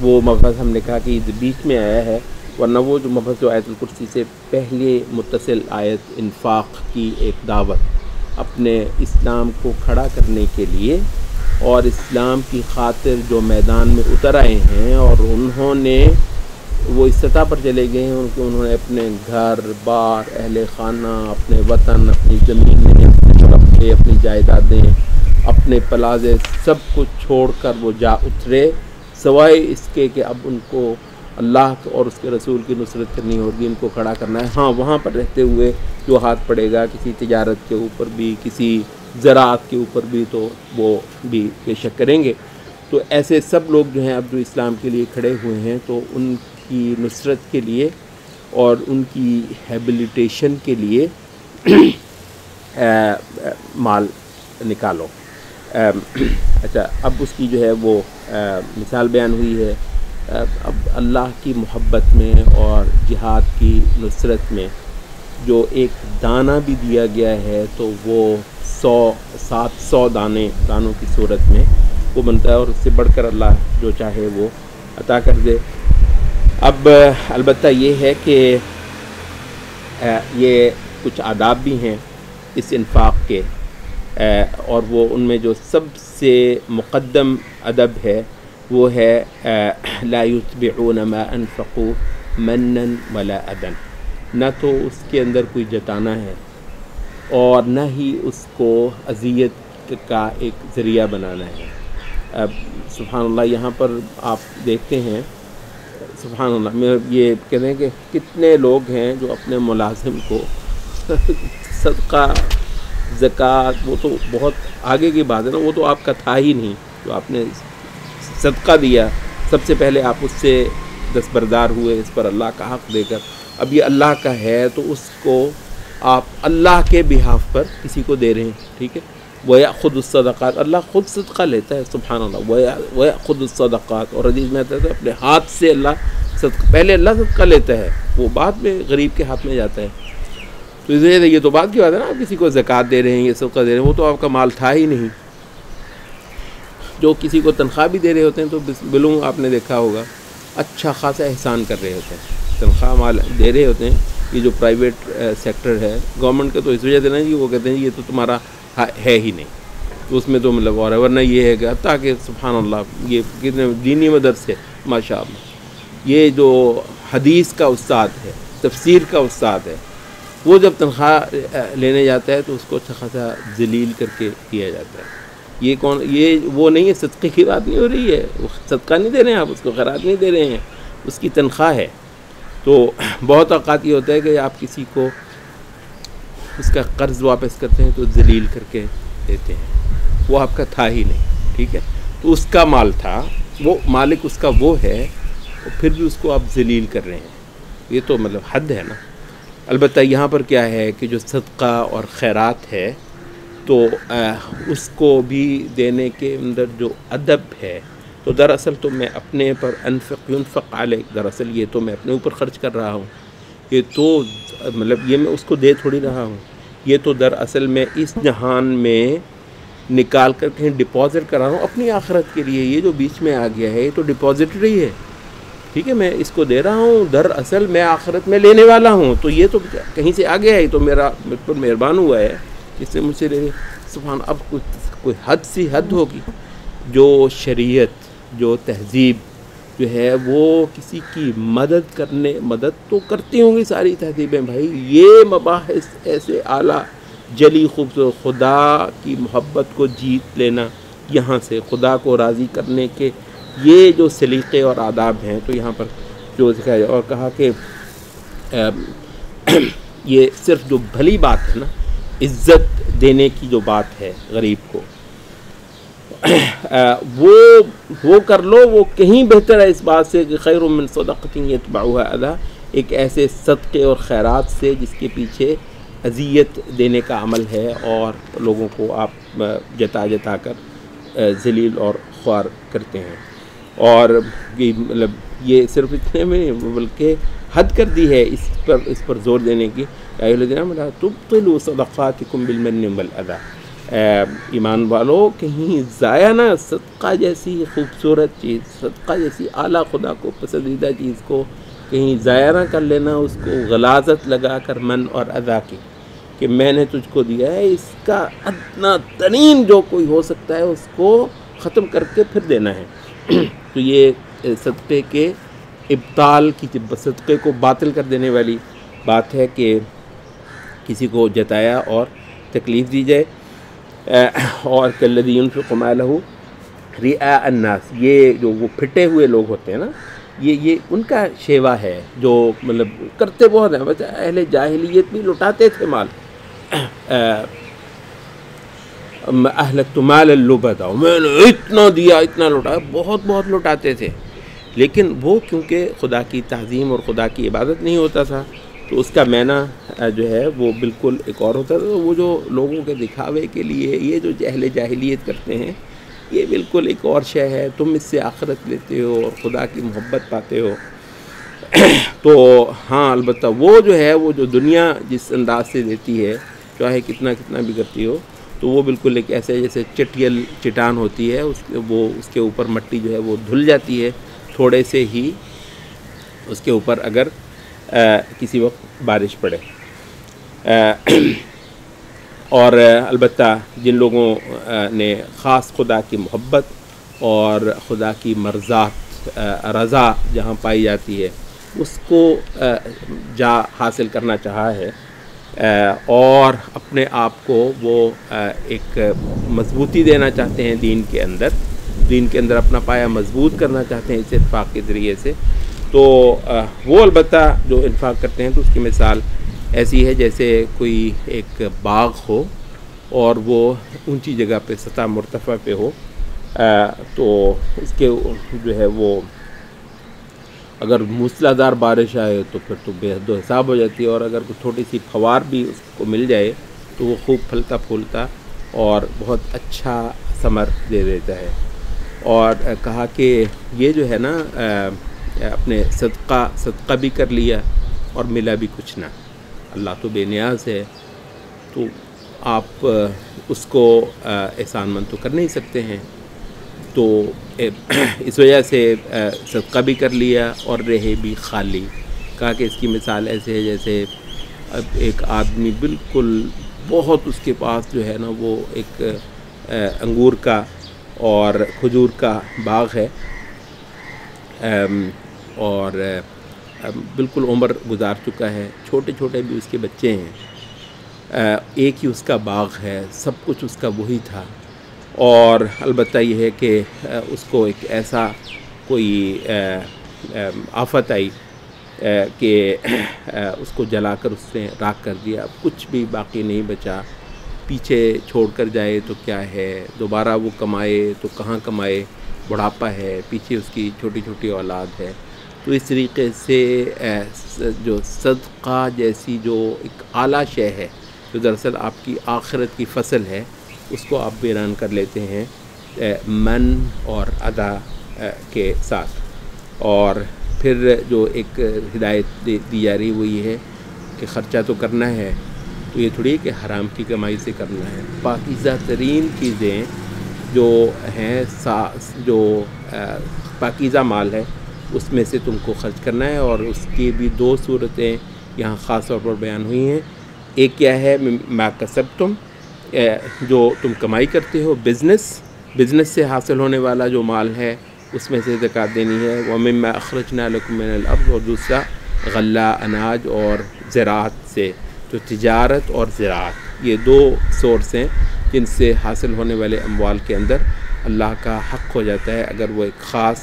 وہ مبحث ہم نے کہا کہ بیچ میں آیا ہے، ورنہ وہ جو مبحث جو آیت الکرسی سے پہلے متصل آیت انفاق کی ایک دعوت، اپنے اسلام کو کھڑا کرنے کے لیے اور اسلام کی خاطر جو میدان میں اتر آئے ہیں، اور انہوں نے وہ اس سطح پر چلے گئے ہیں کہ انہوں نے اپنے گھر بار، اہل خانہ، اپنے وطن، اپنی زمینیں، اپنے رقبے، اپنی جائیدادیں، اپنے پلازے، سب کچھ چھوڑ کر وہ جا اترے، سوائے اس کے کہ اب ان کو اللہ اور اس کے رسول کی نصرت کرنی ہوگی، ان کو کھڑا کرنا ہے۔ ہاں، وہاں پر رہتے ہوئے جو ہاتھ پڑے گا کسی تجارت کے اوپر بھی، کسی زراعت کے اوپر بھی، تو وہ بھی بے شک کریں گے۔ تو ایسے سب لوگ جو ہیں اب جو اسلام کے لیے کھڑے ہوئے ہیں، تو ان کی نصرت کے لیے اور ان کی ہیبلیٹیشن کے لیے مال نکالو۔ اچھا، اب اس کی جو ہے وہ مثال بیان ہوئی ہے۔ اب اللہ کی محبت میں اور جہاد کی نصرت میں جو ایک دانہ بھی دیا گیا ہے، تو وہ 700 دانوں کی صورت میں وہ بنتا ہے، اور اس سے بڑھ کر اللہ جو چاہے وہ عطا کر دے۔ اب البتہ یہ ہے کہ یہ کچھ آداب بھی ہیں اس انفاق کے، اور وہ ان میں جو سب سے مقدم ادب ہے وہ ہے لا یتبعون ما انفقوا منا ولا اذا، نہ تو اس کے اندر کوئی جتانا ہے اور نہ ہی اس کو اذیت کا ایک ذریعہ بنانا ہے۔ اب سبحان اللہ، یہاں پر آپ دیکھتے ہیں، سبحان اللہ، میں یہ کہتے ہیں کہ کتنے لوگ ہیں جو اپنے ملازم کو صدقہ، زکوٰۃ، وہ تو بہت آگے کی بات ہے نا، وہ تو آپ کا تھا ہی نہیں، جو آپ نے صدقہ دیا، سب سے پہلے آپ اس سے دستبردار ہوئے اس پر اللہ کا حق دے کر، اب یہ اللہ کا ہے تو اس کو آپ اللہ کے بہاف پر کسی کو دے رہے ہیں، ٹھیک ہے۔ وَيَأْخُذُ الصَّدَقَاتِ، اللہ خود صدقہ لیتا ہے، سبحان اللہ، وَيَأْخُذُ الصَّدَقَاتِ، اور حدیث میں آتا ہے اپنے ہاتھ سے اللہ صدقہ، پہلے اللہ صدقہ لیتا ہے، وہ بعد میں غریب کے ہاتھ میں جاتا ہے۔ تو یہ تو بات کی بات ہے نا، آپ کسی کو زکوٰۃ دے رہے ہیں، یہ صدقہ دے رہے ہیں، وہ تو آپ کا مال تھا ہی نہیں۔ جو کسی کو تنخواہ بھی دے رہے ہوتے ہیں تو بلوں آپ نے دیکھا ہوگا اچھا خاصا احسان کر رہے ہوتے ہیں، تنخواہ مال دے رہے ہوتے ہیں۔ یہ جو پرائیویٹ سیکٹر ہے، گورنمنٹ کا تو اس وجہ سے نا جی، وہ کہتے ہیں یہ تو تمہارا ہے ہی نہیں، تو اس میں تو مطلب اور ہے، ورنہ یہ ہے کہ تاکہ سبحان اللہ، یہ کتنے دینی مدرسے ماشاء اللہ، یہ جو حدیث کا استاد ہے، تفسیر کا استاد ہے، وہ جب تنخواہ لینے جاتا ہے تو اس کو اچھا خاصا ذلیل کر کے دیا جاتا ہے۔ یہ کون، یہ وہ نہیں ہے، صدقے کی بات نہیں ہو رہی ہے، وہ صدقہ نہیں دے رہے ہیں آپ، اس کو خیرات نہیں دے رہے ہیں، اس کی تنخواہ ہے۔ تو بہت اوقات یہ ہوتا ہے کہ آپ کسی کو اس کا قرض واپس کرتے ہیں تو ذلیل کر کے دیتے ہیں، وہ آپ کا تھا ہی نہیں، ٹھیک ہے، تو اس کا مال تھا، وہ مالک اس کا وہ ہے، اور پھر بھی اس کو آپ ذلیل کر رہے ہیں، یہ تو مطلب حد ہے نا۔ البتہ یہاں پر کیا ہے کہ جو صدقہ اور خیرات ہے تو اس کو بھی دینے کے اندر جو ادب ہے، تو دراصل تو میں اپنے پر انفق ینفق علیک، دراصل یہ تو میں اپنے اوپر خرچ کر رہا ہوں، یہ تو مطلب یہ میں اس کو دے تھوڑی رہا ہوں، یہ تو دراصل میں اس جہان میں نکال کر کہیں ڈپازٹ کر رہا ہوں اپنی آخرت کے لیے۔ یہ جو بیچ میں آ گیا ہے یہ تو ڈپازٹری ہے، ٹھیک ہے، میں اس کو دے رہا ہوں، دراصل میں آخرت میں لینے والا ہوں، تو یہ تو کہیں سے آ گیا ہے، تو میرا مجھ پر مہربان ہوا ہے اس نے مجھ سے لے سبحان۔ اب کوئی حد سی حد ہوگی، جو شریعت، جو تہذیب جو ہے وہ کسی کی مدد تو کرتی ہوں گی ساری تہذیبیں بھائی، یہ مباحث ایسے اعلیٰ جلی خوبصورت خدا کی محبت کو جیت لینا، یہاں سے خدا کو راضی کرنے کے یہ جو سلیقے اور آداب ہیں، تو یہاں پر جو دکھایا اور کہا کہ یہ صرف جو بھلی بات ہے نا، عزت دینے کی جو بات ہے غریب کو، وہ کر لو، وہ کہیں بہتر ہے اس بات سے کہ خیر من صدقۃ یتبعها اذی، ایک ایسے صدقے اور خیرات سے جس کے پیچھے اذیت دینے کا عمل ہے اور لوگوں کو آپ جتا جتا کر ذلیل اور خوار کرتے ہیں۔ اور مطلب یہ صرف اتنے میں بلکہ حد کر دی ہے اس پر زور دینے کی، یا ایھا الذین آمنوا لا تبطلوا صدقاتکم بالمن والاذی، ایمان والو کہیں ضائع نہ، صدقہ جیسی خوبصورت چیز، صدقہ جیسی اعلیٰ خدا کو پسندیدہ چیز کو کہیں ضائع نہ کر لینا، اس کو غلاظت لگا کر من اور اذی کی کہ میں نے تجھ کو دیا ہے، اس کا ادنا ترین جو کوئی ہو سکتا ہے اس کو ختم کر کے پھر دینا ہے۔ تو یہ صدقے کے ابطال کی، صدقے کو باطل کر دینے والی بات ہے کہ کسی کو جتایا اور تکلیف دی جائے۔ اور کالذی ينفق مالہ رئاء الناس، یہ جو وہ پھٹے ہوئے لوگ ہوتے ہیں نا، یہ ان کا شیوا ہے، جو مطلب کرتے بہت ہیں، بس اہل جاہلیت بھی لٹاتے تھے مال، اہلکت مال اللبدا، میں نے اتنا دیا اتنا لٹایا، بہت لٹاتے تھے، لیکن وہ کیونکہ خدا کی تعظیم اور خدا کی عبادت نہیں ہوتا تھا، تو اس کا معنی جو ہے وہ بالکل ایک اور ہوتا تھا۔ وہ جو لوگوں کے دکھاوے کے لیے یہ جو اہل جاہلیت کرتے ہیں، یہ بالکل ایک اور شے ہے، تم اس سے آخرت لیتے ہو اور خدا کی محبت پاتے ہو۔ تو ہاں البتہ وہ جو ہے، وہ جو دنیا جس انداز سے دیتی ہے، چاہے کتنا بھی کرتی ہو، تو وہ بالکل ایک ایسے جیسے چٹیل چٹان ہوتی ہے، اس کے اوپر مٹی جو ہے وہ دھل جاتی ہے تھوڑے سے ہی اس کے اوپر اگر کسی وقت بارش پڑے۔ اور البتہ جن لوگوں نے خاص خدا کی محبت اور خدا کی رضا جہاں پائی جاتی ہے، اس کو جا حاصل کرنا چاہا ہے، اور اپنے آپ کو وہ ایک مضبوطی دینا چاہتے ہیں دین کے اندر اپنا پایا مضبوط کرنا چاہتے ہیں اس انفاق کے ذریعے سے، تو وہ البتہ جو انفاق کرتے ہیں تو اس کی مثال ایسی ہے جیسے کوئی ایک باغ ہو اور وہ اونچی جگہ پہ، سطح مرتفع پہ ہو، تو اس کے جو ہے وہ اگر موسلا دھار بارش آئے تو پھر تو بے حد و حساب ہو جاتی ہے، اور اگر کوئی چھوٹی سی فوار بھی اس کو مل جائے تو وہ خوب پھلتا پھولتا اور بہت اچھا ثمر دے دیتا ہے۔ اور کہا کہ یہ جو ہے نا، اپنے صدقہ بھی کر لیا اور ملا بھی کچھ نہ، اللہ تو بے نیاز ہے، تو آپ اس کو احسان مند تو کر نہیں سکتے ہیں، تو اس وجہ سے صدقہ بھی کر لیا اور رہے بھی خالی۔ کہا کہ اس کی مثال ایسے ہے جیسے اب ایک آدمی بالکل بہت اس کے پاس جو ہے نا وہ ایک انگور کا اور کھجور کا باغ ہے، اور بالکل عمر گزار چکا ہے، چھوٹے بھی اس کے بچے ہیں، ایک ہی اس کا باغ ہے، سب کچھ اس کا وہی تھا، اور البتہ یہ ہے کہ اس کو ایک ایسا کوئی آفت آئی کہ اس کو جلا کر اس نے راکھ کر دیا، کچھ بھی باقی نہیں بچا، پیچھے چھوڑ کر جائے تو کیا ہے، دوبارہ وہ کمائے تو کہاں کمائے، بڑھاپا ہے، پیچھے اس کی چھوٹی اولاد ہے، تو اس طریقے سے جو صدقہ جیسی جو ایک اعلیٰ شے ہے جو دراصل آپ کی آخرت کی فصل ہے، اس کو آپ بیان کر لیتے ہیں من اور ادا کے ساتھ. اور پھر جو ایک ہدایت دی جا رہی وہ یہ ہے کہ خرچہ تو کرنا ہے، تو یہ تھوڑی ہے کہ حرام کی کمائی سے کرنا ہے. پاکیزہ ترین چیزیں جو ہیں، جو پاکیزہ مال ہے، اس میں سے تم کو خرچ کرنا ہے. اور اس کی بھی دو صورتیں یہاں خاص طور پر بیان ہوئی ہیں. ایک کیا ہے، ما کسبتم، جو تم کمائی کرتے ہو، بزنس سے حاصل ہونے والا جو مال ہے اس میں سے زکوٰۃ دینی ہے. وَمِمَّا أَخْرَجْنَا لَكُم مِّنَ الْأَرْضِ، اور دوسرا غلہ، اناج اور زراعت سے. تو تجارت اور زراعت یہ دو سورس ہیں جن سے حاصل ہونے والے اموال کے اندر اللہ کا حق ہو جاتا ہے. اگر وہ ایک خاص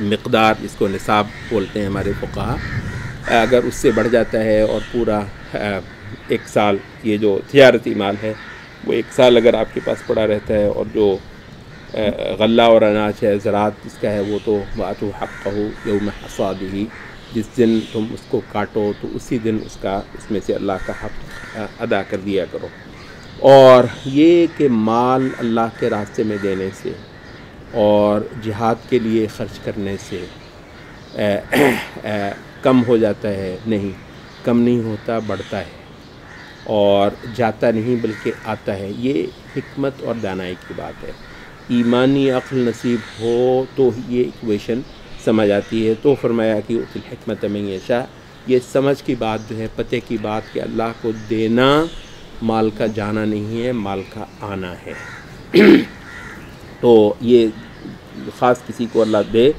مقدار، اس کو نصاب بولتے ہیں ہمارے فقہا، اگر اس سے بڑھ جاتا ہے اور پورا ایک سال، یہ جو تجارتی مال ہے وہ ایک سال اگر آپ کے پاس پڑا رہتا ہے، اور جو غلہ اور اناج ہے، زراعت اس کا ہے، وہ تو وَآتُوا حَقَّهُ يَوْمَ حَصَادِهِ، جس دن تم اس کو کاٹو تو اسی دن اس میں سے اللہ کا حق ادا کر دیا کرو. اور یہ کہ مال اللہ کے راستے میں دینے سے اور جہاد کے لیے خرچ کرنے سے کم ہو جاتا ہے، نہیں، کم نہیں ہوتا، بڑھتا ہے. اور جاتا نہیں بلکہ آتا ہے. یہ حکمت اور دانائی کی بات ہے. ایمانی عقل نصیب ہو تو یہ ایکویشن سمجھ آتی ہے. تو فرمایا کہ اُوتی الحکمت من یشاء، یہ سمجھ کی بات جو ہے، پتہ کی بات کہ اللہ کو دینا مال کا جانا نہیں ہے، مال کا آنا ہے. تو یہ خاص کسی کو اللہ دے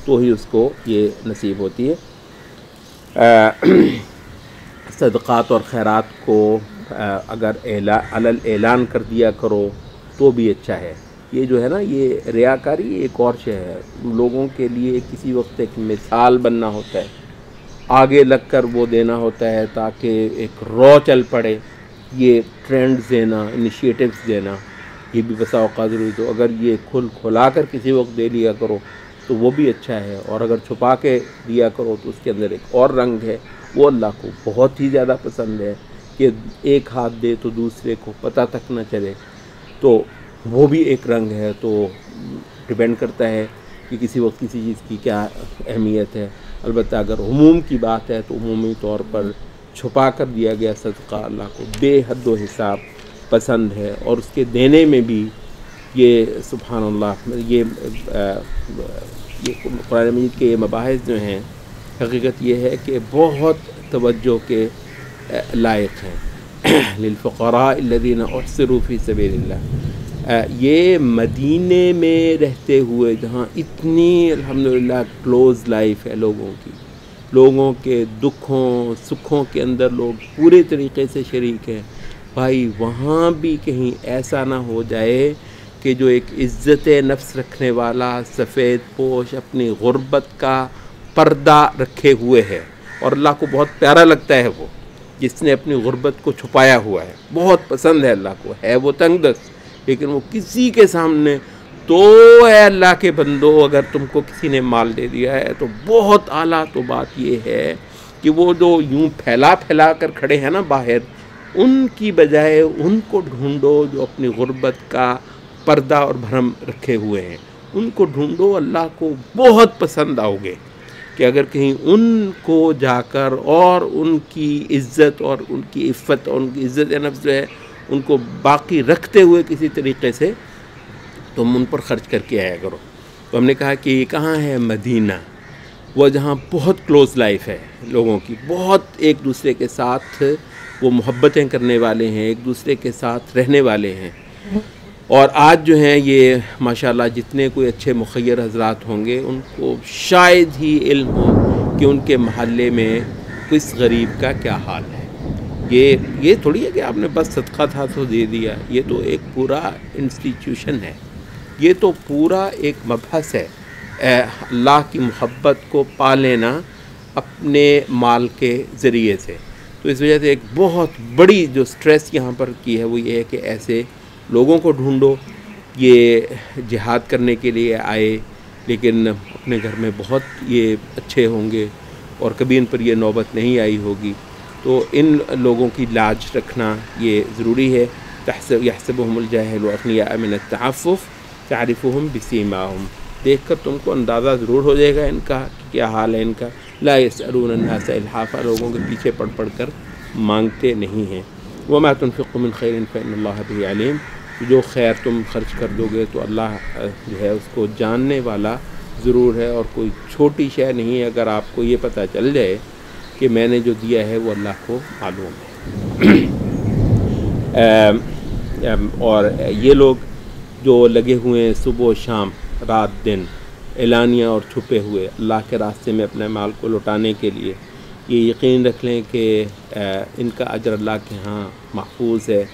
تو ہی اس کو یہ نصیب ہوتی ہے. صدقات اور خیرات کو اگر اعلان کر دیا کرو تو بھی اچھا ہے. یہ جو ہے نا، یہ ریاکاری ایک اور شے ہے. لوگوں کے لیے کسی وقت ایک مثال بننا ہوتا ہے، آگے لگ کر وہ دینا ہوتا ہے تاکہ ایک رو چل پڑے. یہ ٹرینڈز دینا، انیشیٹوز دینا، یہ بھی بسا اوقات ضروری. تو اگر یہ کھلا کر کسی وقت دے لیا کرو تو وہ بھی اچھا ہے. اور اگر چھپا کے دیا کرو تو اس کے اندر ایک اور رنگ ہے، وہ اللہ کو بہت ہی زیادہ پسند ہے کہ ایک ہاتھ دے تو دوسرے کو پتہ تک نہ چلے. تو وہ بھی ایک رنگ ہے. تو ڈیپینڈ کرتا ہے کہ کسی وقت کسی چیز کی کیا اہمیت ہے. البتہ اگر عموم کی بات ہے تو عمومی طور پر چھپا کر دیا گیا صدقہ اللہ کو بے حد و حساب پسند ہے. اور اس کے دینے میں بھی یہ سبحان اللہ، یہ قرآن مجید کے یہ مباحث جو ہیں، حقیقت یہ ہے کہ بہت توجہ کے لائق ہیں. للفقراء الذین احصروا فی سبیل اللہ. یہ مدینے میں رہتے ہوئے جہاں اتنی الحمدللہ کلوز لائف ہے لوگوں کے دکھوں سکھوں کے اندر لوگ پورے طریقے سے شریک ہیں. بھائی وہاں بھی کہیں ایسا نہ ہو جائے کہ جو ایک عزت نفس رکھنے والا سفید پوش اپنی غربت کا پردہ رکھے ہوئے ہے، اور اللہ کو بہت پیارا لگتا ہے وہ جس نے اپنی غربت کو چھپایا ہوا ہے. بہت پسند ہے اللہ کو. ہے وہ تنگ دست لیکن وہ کسی کے سامنے، تو اے اللہ کے بندو، اگر تم کو کسی نے مال دے دیا ہے تو بہت اعلیٰ تو بات یہ ہے کہ وہ جو یوں پھیلا کر کھڑے ہیں نا باہر، ان کی بجائے ان کو ڈھونڈو جو اپنی غربت کا پردہ اور بھرم رکھے ہوئے ہیں. ان کو ڈھونڈو. اللہ کو بہت پسند آؤ گے کہ اگر کہیں ان کو جا کر اور ان کی عزت اور ان کی عفت اور ان کی عزت نفس جو ہے ان کو باقی رکھتے ہوئے کسی طریقے سے تم ان پر خرچ کر کے آیا کرو. تو ہم نے کہا کہ یہ کہاں ہے؟ مدینہ، وہ جہاں بہت کلوز لائف ہے لوگوں کی، بہت ایک دوسرے کے ساتھ وہ محبتیں کرنے والے ہیں، ایک دوسرے کے ساتھ رہنے والے ہیں. اور آج جو ہیں یہ ماشاءاللہ جتنے کوئی اچھے مخیر حضرات ہوں گے ان کو شاید ہی علم ہو کہ ان کے محلے میں کس غریب کا کیا حال ہے. یہ تھوڑی ہے کہ آپ نے بس صدقہ تھا تو دے دیا. یہ تو ایک پورا انسٹیٹیوشن ہے، یہ تو پورا ایک مبحث ہے. اللہ کی محبت کو پا لینا اپنے مال کے ذریعے سے. تو اس وجہ سے ایک بہت بڑی جو سٹریس یہاں پر کی ہے وہ یہ ہے کہ ایسے لوگوں کو ڈھونڈو. یہ جہاد کرنے کے لیے آئے لیکن اپنے گھر میں بہت یہ اچھے ہوں گے اور کبھی ان پر یہ نوبت نہیں آئی ہوگی، تو ان لوگوں کی لاج رکھنا یہ ضروری ہے۔ یحسبهم الجاہل اغنیاء من التعفف تعرفهم بسیماہم، دیکھ کر تم کو اندازہ ضرور ہو جائے گا ان کا کیا حال ہے ان کا۔ لا یسألون الناس الحافا، لوگوں کے پیچھے پڑھ کر مانگتے نہیں ہیں۔ وما تنفقوا من خیر فإن اللہ به علیم، جو خیر تم خرچ کر دو گے تو اللہ جو ہے اس کو جاننے والا ضرور ہے، اور کوئی چھوٹی شے نہیں ہے اگر آپ کو یہ پتہ چل جائے کہ میں نے جو دیا ہے وہ اللہ کو معلوم ہے۔ اور یہ لوگ جو لگے ہوئے ہیں صبح و شام رات دن اعلانیہ اور چھپے ہوئے اللہ کے راستے میں اپنے مال کو لوٹانے کے لیے، یہ یقین رکھ لیں کہ ان کا اجر اللہ کے ہاں محفوظ ہے،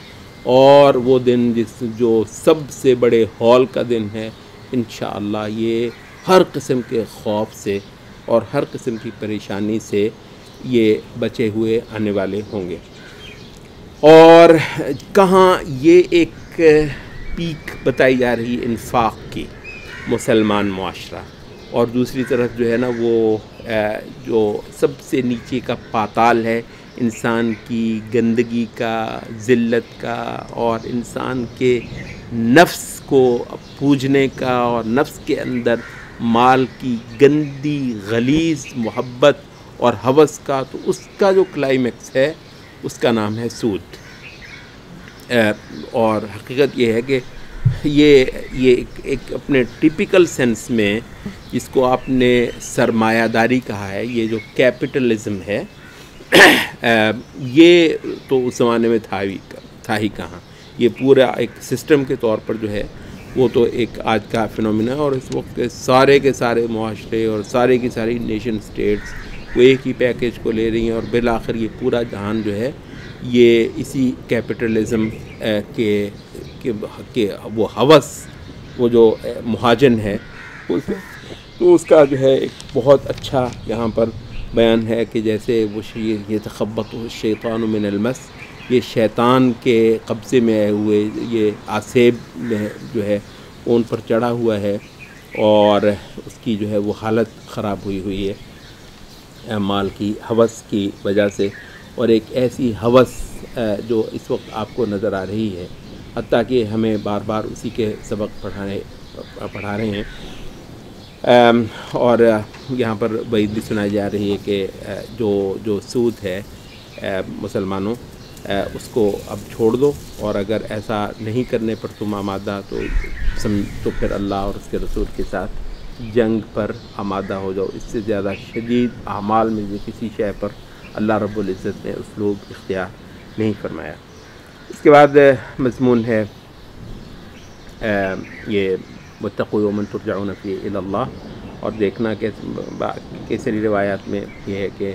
اور وہ دن جو سب سے بڑے ہول کا دن ہے، انشاءاللہ یہ ہر قسم کے خوف سے اور ہر قسم کی پریشانی سے یہ بچے ہوئے آنے والے ہوں گے۔ اور کہاں یہ ایک پیک بتائی جا رہی انفاق کی، مسلمان معاشرہ، اور دوسری طرف جو ہے نا وہ جو سب سے نیچے کا پاتال ہے انسان کی گندگی کا، ذلت کا، اور انسان کے نفس کو پوجنے کا، اور نفس کے اندر مال کی گندی غلیظ محبت اور ہوس کا، تو اس کا جو کلائمیکس ہے اس کا نام ہے سود۔ اور حقیقت یہ ہے کہ یہ ایک اپنے ٹیپیکل سینس میں جس کو آپ نے سرمایہ داری کہا ہے، یہ جو کیپٹلزم ہے، یہ تو اس زمانے میں تھا ہی کہاں، یہ پورا ایک سسٹم کے طور پر جو ہے وہ تو ایک آج کا فنومینا ہے، اور اس وقت کے سارے معاشرے اور سارے کی ساری نیشن سٹیٹس وہ ایک ہی پیکیج کو لے رہی ہیں، اور بالآخر یہ پورا جہان جو ہے یہ اسی کیپٹلزم کے وہ ہوس، وہ جو مہاجن ہے، تو اس کا جو ہے ایک بہت اچھا یہاں پر بیان ہے کہ جیسے وہ یہ تخبط الشیطان من المس، یہ شیطان کے قبضے میں آئے ہوئے یہ آسیب میں جو ہے ان پر چڑھا ہوا ہے، اور اس کی جو ہے وہ حالت خراب ہوئی ہے مال کی ہوس کی وجہ سے، اور ایک ایسی ہوس جو اس وقت آپ کو نظر آ رہی ہے، حتیٰ کہ ہمیں بار بار اسی کے سبق پڑھا رہے ہیں، اور یہاں پر وعید بھی سنائی جا رہی ہے کہ جو سود ہے مسلمانوں اس کو اب چھوڑ دو، اور اگر ایسا نہیں کرنے پر تم آمادہ تو پھر اللہ اور اس کے رسول کے ساتھ جنگ پر آمادہ ہو جاؤ۔ اس سے زیادہ شدید اعمال میں جو کسی شے پر اللہ رب العزت نے اسلوب اختیار نہیں فرمایا۔ اس کے بعد مضمون ہے یہ واتقوا یوما ترجعون فیہ الی اللہ، اور دیکھنا کہ کیسری روایات میں یہ ہے کہ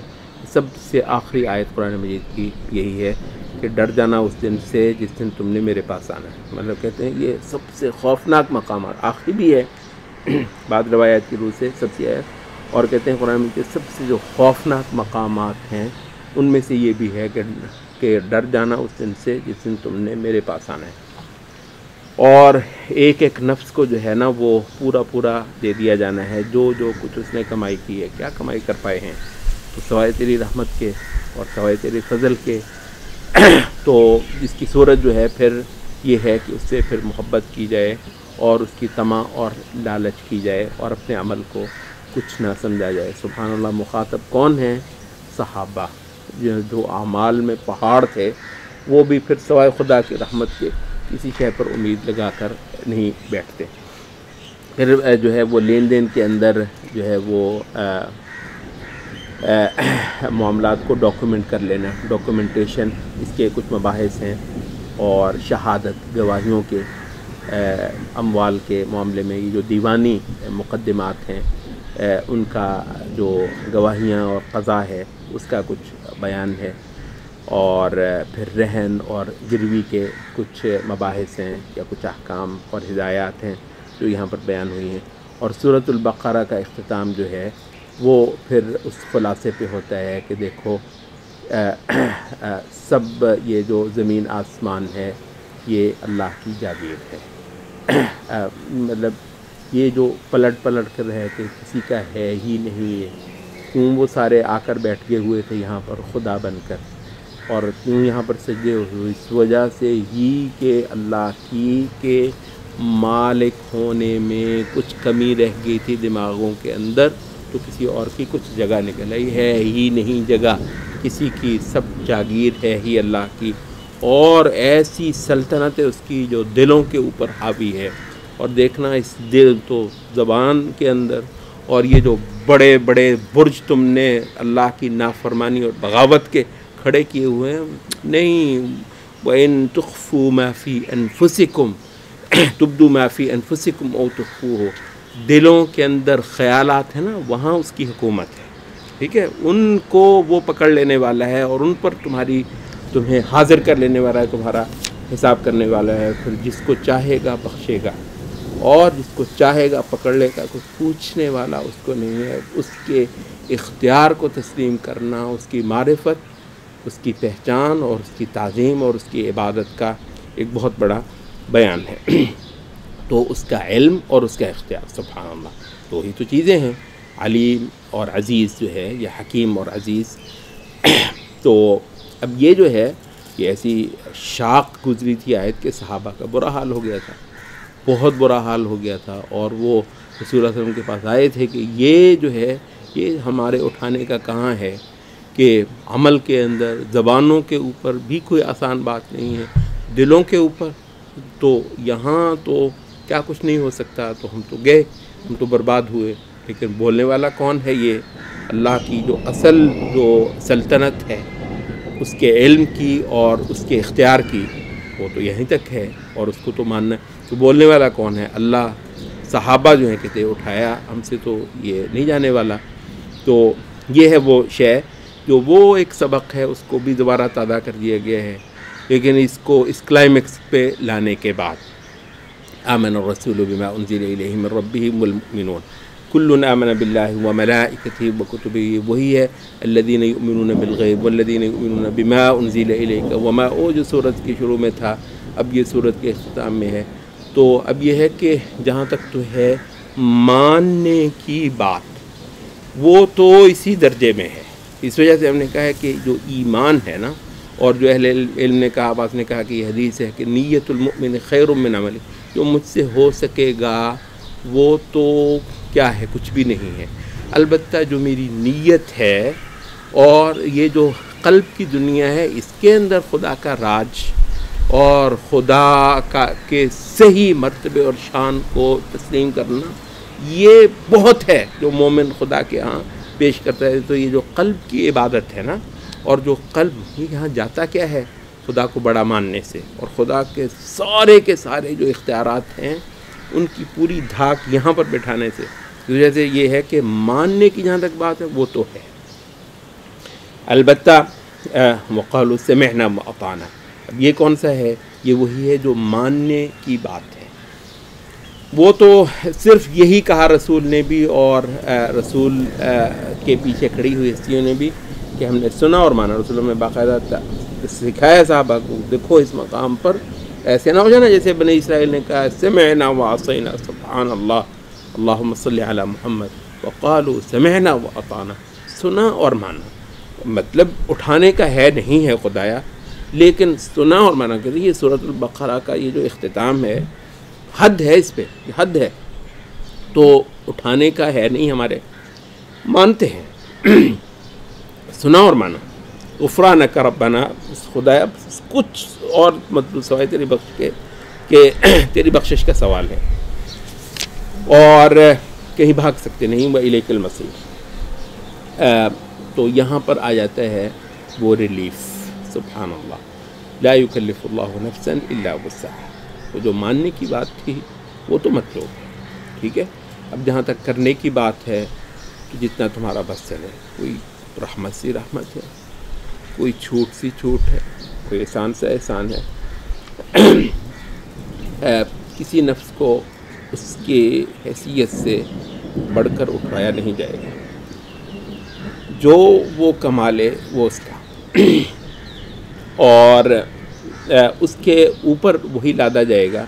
سب سے آخری آیت قرآن مجید کی یہی ہے کہ ڈر جانا اس دن سے جس دن تم نے میرے پاس آنا ہے۔ مطلب کہتے ہیں یہ سب سے خوفناک مقامات، آخری بھی ہے بعد روایات کی روح سے سب سے آیت، اور کہتے ہیں قرآن مجید کے سب سے جو خوفناک مقامات ہیں ان میں سے یہ بھی ہے کہ ڈر جانا اس دن سے جس دن تم نے میرے پاس آنا ہے، اور ایک ایک نفس کو جو ہے نا وہ پورا دے دیا جانا ہے، جو کچھ اس نے کمائی کی ہے، کیا کمائی کر پائے ہیں، تو سوائے تیری رحمت کے اور سوائے تیری فضل کے، تو اس کی صورت جو ہے پھر یہ ہے کہ اس سے پھر محبت کی جائے اور اس کی طمع اور لالچ کی جائے، اور اپنے عمل کو کچھ نہ سمجھا جائے۔ سبحان اللہ، مخاطب کون ہیں؟ صحابہ، جو اعمال میں پہاڑ تھے، وہ بھی پھر سوائے خدا کی رحمت کے کسی شے پر امید لگا کر نہیں بیٹھتے۔ پھر جو ہے وہ لین دین کے اندر جو ہے وہ معاملات کو ڈاکومنٹ کر لینا، ڈاکومنٹیشن، اس کے کچھ مباحث ہیں، اور شہادت، گواہیوں کے اموال کے معاملے میں یہ جو دیوانی مقدمات ہیں ان کا جو گواہیاں اور قضا ہے اس کا کچھ بیان ہے، اور پھر رہن اور گروی کے کچھ مباحث ہیں یا کچھ احکام اور ہدایات ہیں جو یہاں پر بیان ہوئی ہیں، اور سورۃ البقرہ کا اختتام جو ہے وہ پھر اس خلاصے پہ ہوتا ہے کہ دیکھو سب یہ جو زمین آسمان ہے یہ اللہ کی جاگیر ہے، مطلب یہ جو پلٹ پلٹ کر رہے تھے کسی کا ہے ہی نہیں ہے، کیوں وہ سارے آ کر بیٹھ گئے ہوئے تھے یہاں پر خدا بن کر، اور کیوں یہاں پر سجدے ہوئے؟ اس وجہ سے ہی کہ اللہ کی کے مالک ہونے میں کچھ کمی رہ گئی تھی دماغوں کے اندر، تو کسی اور کی کچھ جگہ نکل آئی، ہے ہی نہیں جگہ کسی کی، سب جاگیر ہے ہی اللہ کی، اور ایسی سلطنت ہے اس کی جو دلوں کے اوپر حاوی ہے۔ اور دیکھنا اس دل تو زبان کے اندر، اور یہ جو بڑے بڑے برج تم نے اللہ کی نافرمانی اور بغاوت کے کھڑے کیے ہوئے ہیں، نہیں، وَإِن تُخْفُوا مَا فِي أَنفُسِكُمْ تُبْدُوا مَا فِي أَنفُسِكُمْ أَوْ تُخْفُوهُ، دلوں کے اندر خیالات ہیں نا، وہاں اس کی حکومت ہے، ٹھیک ہے، ان کو وہ پکڑ لینے والا ہے، اور ان پر تمہیں حاضر کر لینے والا ہے، تمہارا حساب کرنے والا ہے، پھر جس کو چاہے گا بخشے گا، اور جس کو چاہے گا پکڑ لے گا، کوئی پوچھنے والا اس کو نہیں ہے۔ اس کے اختیار کو تسلیم کرنا، اس کی معرفت، اس کی پہچان اور اس کی تعظیم اور اس کی عبادت کا ایک بہت بڑا بیان ہے۔ تو اس کا علم اور اس کا اختیار، سبحان اللہ، دو ہی تو چیزیں ہیں، علیم اور عزیز جو ہے، یہ حکیم اور عزیز۔ تو اب یہ جو ہے، یہ ایسی شاق گزری تھی آیت کے، صحابہ کا برا حال ہو گیا تھا، بہت برا حال ہو گیا تھا، اور وہ رسول اللہ علیہ وسلم کے پاس آئے تھے کہ یہ جو ہے، یہ ہمارے اٹھانے کا کہاں ہے، کہ عمل کے اندر زبانوں کے اوپر بھی کوئی آسان بات نہیں ہے، دلوں کے اوپر تو یہاں تو کیا کچھ نہیں ہو سکتا، تو ہم تو گئے، ہم تو برباد ہوئے، لیکن بولنے والا کون ہے؟ یہ اللہ کی جو اصل جو سلطنت ہے، اس کے علم کی اور اس کے اختیار کی، وہ تو یہیں تک ہے، اور اس کو تو ماننا ہے۔ تو بولنے والا کون ہے؟ اللہ۔ صحابہ جو ہیں کہتے اٹھایا ہم سے تو یہ نہیں جانے والا۔ تو یہ ہے وہ شے جو وہ ایک سبق ہے، اس کو بھی دوبارہ تازہ کر دیا گیا ہے، لیکن اس کو اس کلائمیکس پہ لانے کے بعد آمن الرسول بما انزل الیہ من ربہ والمؤمنون کل آمن باللہ وملائکتہ وکتبہ، وہی ہے الذین یؤمنون بالغیب والذین یؤمنون بما انزل الیک وما، وہ جو سورت کی شروع میں تھا، اب یہ سورت کے اختتام میں ہے۔ تو اب یہ ہے کہ جہاں تک تو ہے ماننے کی بات، وہ تو اسی درجے میں ہے۔ اس وجہ سے ہم نے کہا ہے کہ جو ایمان ہے نا، اور جو اہل علم نے کہا، عباس نے کہا کہ یہ حدیث ہے کہ نیت المؤمن خیر من عمل، جو مجھ سے ہو سکے گا وہ تو کیا ہے، کچھ بھی نہیں ہے، البتہ جو میری نیت ہے اور یہ جو قلب کی دنیا ہے، اس کے اندر خدا کا راج اور خدا کا کے صحیح مرتبے اور شان کو تسلیم کرنا، یہ بہت ہے جو مومن خدا کے ہاں پیش کرتا ہے۔ تو یہ جو قلب کی عبادت ہے نا، اور جو قلب یہاں جاتا کیا ہے، خدا کو بڑا ماننے سے، اور خدا کے سارے جو اختیارات ہیں ان کی پوری دھاک یہاں پر بٹھانے سے، جیسے یہ ہے کہ ماننے کی جہاں تک بات ہے وہ تو ہے، البتہ وقالوا سمعنا واطعنا، اب یہ کون سا ہے؟ یہ وہی ہے جو ماننے کی بات ہے۔ وہ تو صرف یہی کہا رسول نے بھی، اور رسول کے پیچھے کھڑی ہوئی ہستیوں نے بھی، کہ ہم نے سنا اور مانا۔ رسول نے باقاعدہ سکھایا صحابہ کو، دیکھو اس مقام پر ایسے نہ ہو جانا جیسے بنی اسرائیل نے کہا سمعنا وعصینا، سبحان اللہ، اللہم صلی علی محمد، وقالوا سمعنا واطعنا، سنا اور مانا، مطلب اٹھانے کا ہے نہیں ہے خدایا، لیکن سنا اور مانا۔ کہ یہ سورۃ البقرہ کا یہ جو اختتام ہے، حد ہے اس پہ، یہ حد ہے، تو اٹھانے کا ہے نہیں، ہمارے مانتے ہیں، سنا اور مانا۔ غفرانک ربنا، خدایا کچھ اور مطلب سوائے تیری بخش کے، کہ تیری بخشش کا سوال ہے، اور کہیں بھاگ سکتے نہیں، وإلیک المصیر۔ تو یہاں پر آ جاتا ہے وہ ریلیف، سبحان اللہ، لا یکلف اللہ نفسا الا وسعها۔ وہ جو ماننے کی بات تھی وہ تو مطلوب ہے، ٹھیک ہے۔ اب جہاں تک کرنے کی بات ہے، تو جتنا تمہارا بس چلے، کوئی رحمت سی رحمت ہے، کوئی چھوٹ سی چھوٹ ہے، کوئی احسان سے احسان ہے۔ کسی نفس کو اس کی حیثیت سے بڑھ کر اٹھایا نہیں جائے گا، جو وہ کمالے وہ اس کا، اور اس کے اوپر وہی لادا جائے گا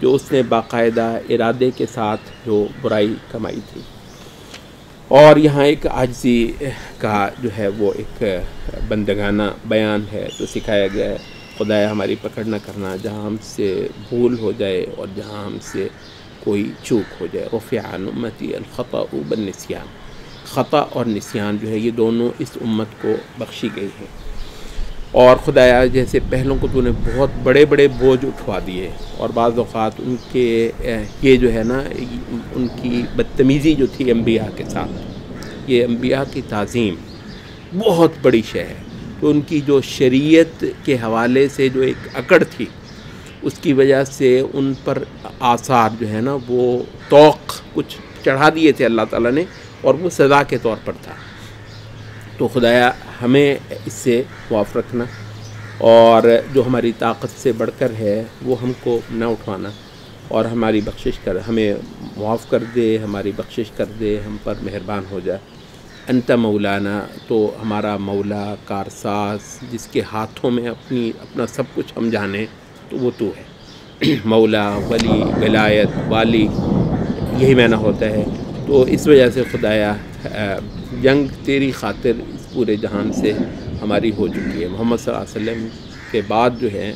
جو اس نے باقاعدہ ارادے کے ساتھ جو برائی کمائی تھی. اور یہاں ایک عاجزی کا جو ہے وہ ایک بندگانہ بیان ہے جو سکھایا گیا ہے. خدایا ہماری پکڑ نہ کرنا جہاں ہم سے بھول ہو جائے اور جہاں ہم سے کوئی چوک ہو جائے. رفع عن امتی الخطأ والنسیان. خطا اور نسیان جو ہے یہ دونوں اس امت کو بخشی گئی ہیں. اور خدایا جیسے پہلوں کو تو نے بہت بڑے بڑے بوجھ اٹھوا دیے اور بعض اوقات ان کے یہ جو ہے نا ان کی بدتمیزی جو تھی انبیاء کے ساتھ، یہ انبیاء کی تعظیم بہت بڑی شے ہے. تو ان کی جو شریعت کے حوالے سے جو ایک اکڑ تھی اس کی وجہ سے ان پر آثار جو ہے نا وہ توق کچھ چڑھا دیے تھے اللہ تعالیٰ نے، اور وہ سزا کے طور پر تھا. تو خدایا ہمیں اس سے معاف رکھنا، اور جو ہماری طاقت سے بڑھ کر ہے وہ ہم کو نہ اٹھوانا، اور ہماری بخشش کر، ہمیں معاف کر دے، ہماری بخشش کر دے، ہم پر مہربان ہو جائے. انت مولانا، تو ہمارا مولا کارساز جس کے ہاتھوں میں اپنا سب کچھ ہم جانیں تو وہ تو ہے. مولا، ولی، ولایت، والی، یہی معنی ہوتا ہے. تو اس وجہ سے خدایا جنگ تیری خاطر اس پورے جہان سے ہماری ہو چکی ہے. محمد صلی اللہ علیہ وسلم کے بعد جو ہے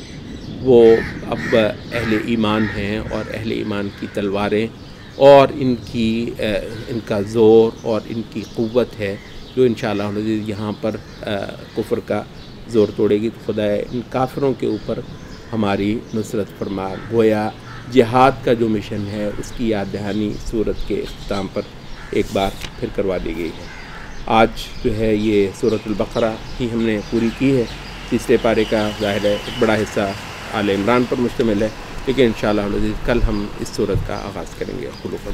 وہ اب اہل ایمان ہیں، اور اہل ایمان کی تلواریں اور ان کا زور اور ان کی قوت ہے جو انشاءاللہ یہاں پر کفر کا زور توڑے گی. تو خدا ان کافروں کے اوپر ہماری نصرت فرما. گویا جہاد کا جو مشن ہے اس کی یاد دہانی سورت کے اختتام پر ایک بار پھر کروا دی گئی ہے. آج جو ہے یہ سورۃ البقرہ ہی ہم نے پوری کی ہے. تیسرے پارے کا ظاہر ہے ایک بڑا حصہ آل عمران پر مشتمل ہے، لیکن انشاءاللہ کل ہم اس سورت کا آغاز کریں گے. خلوق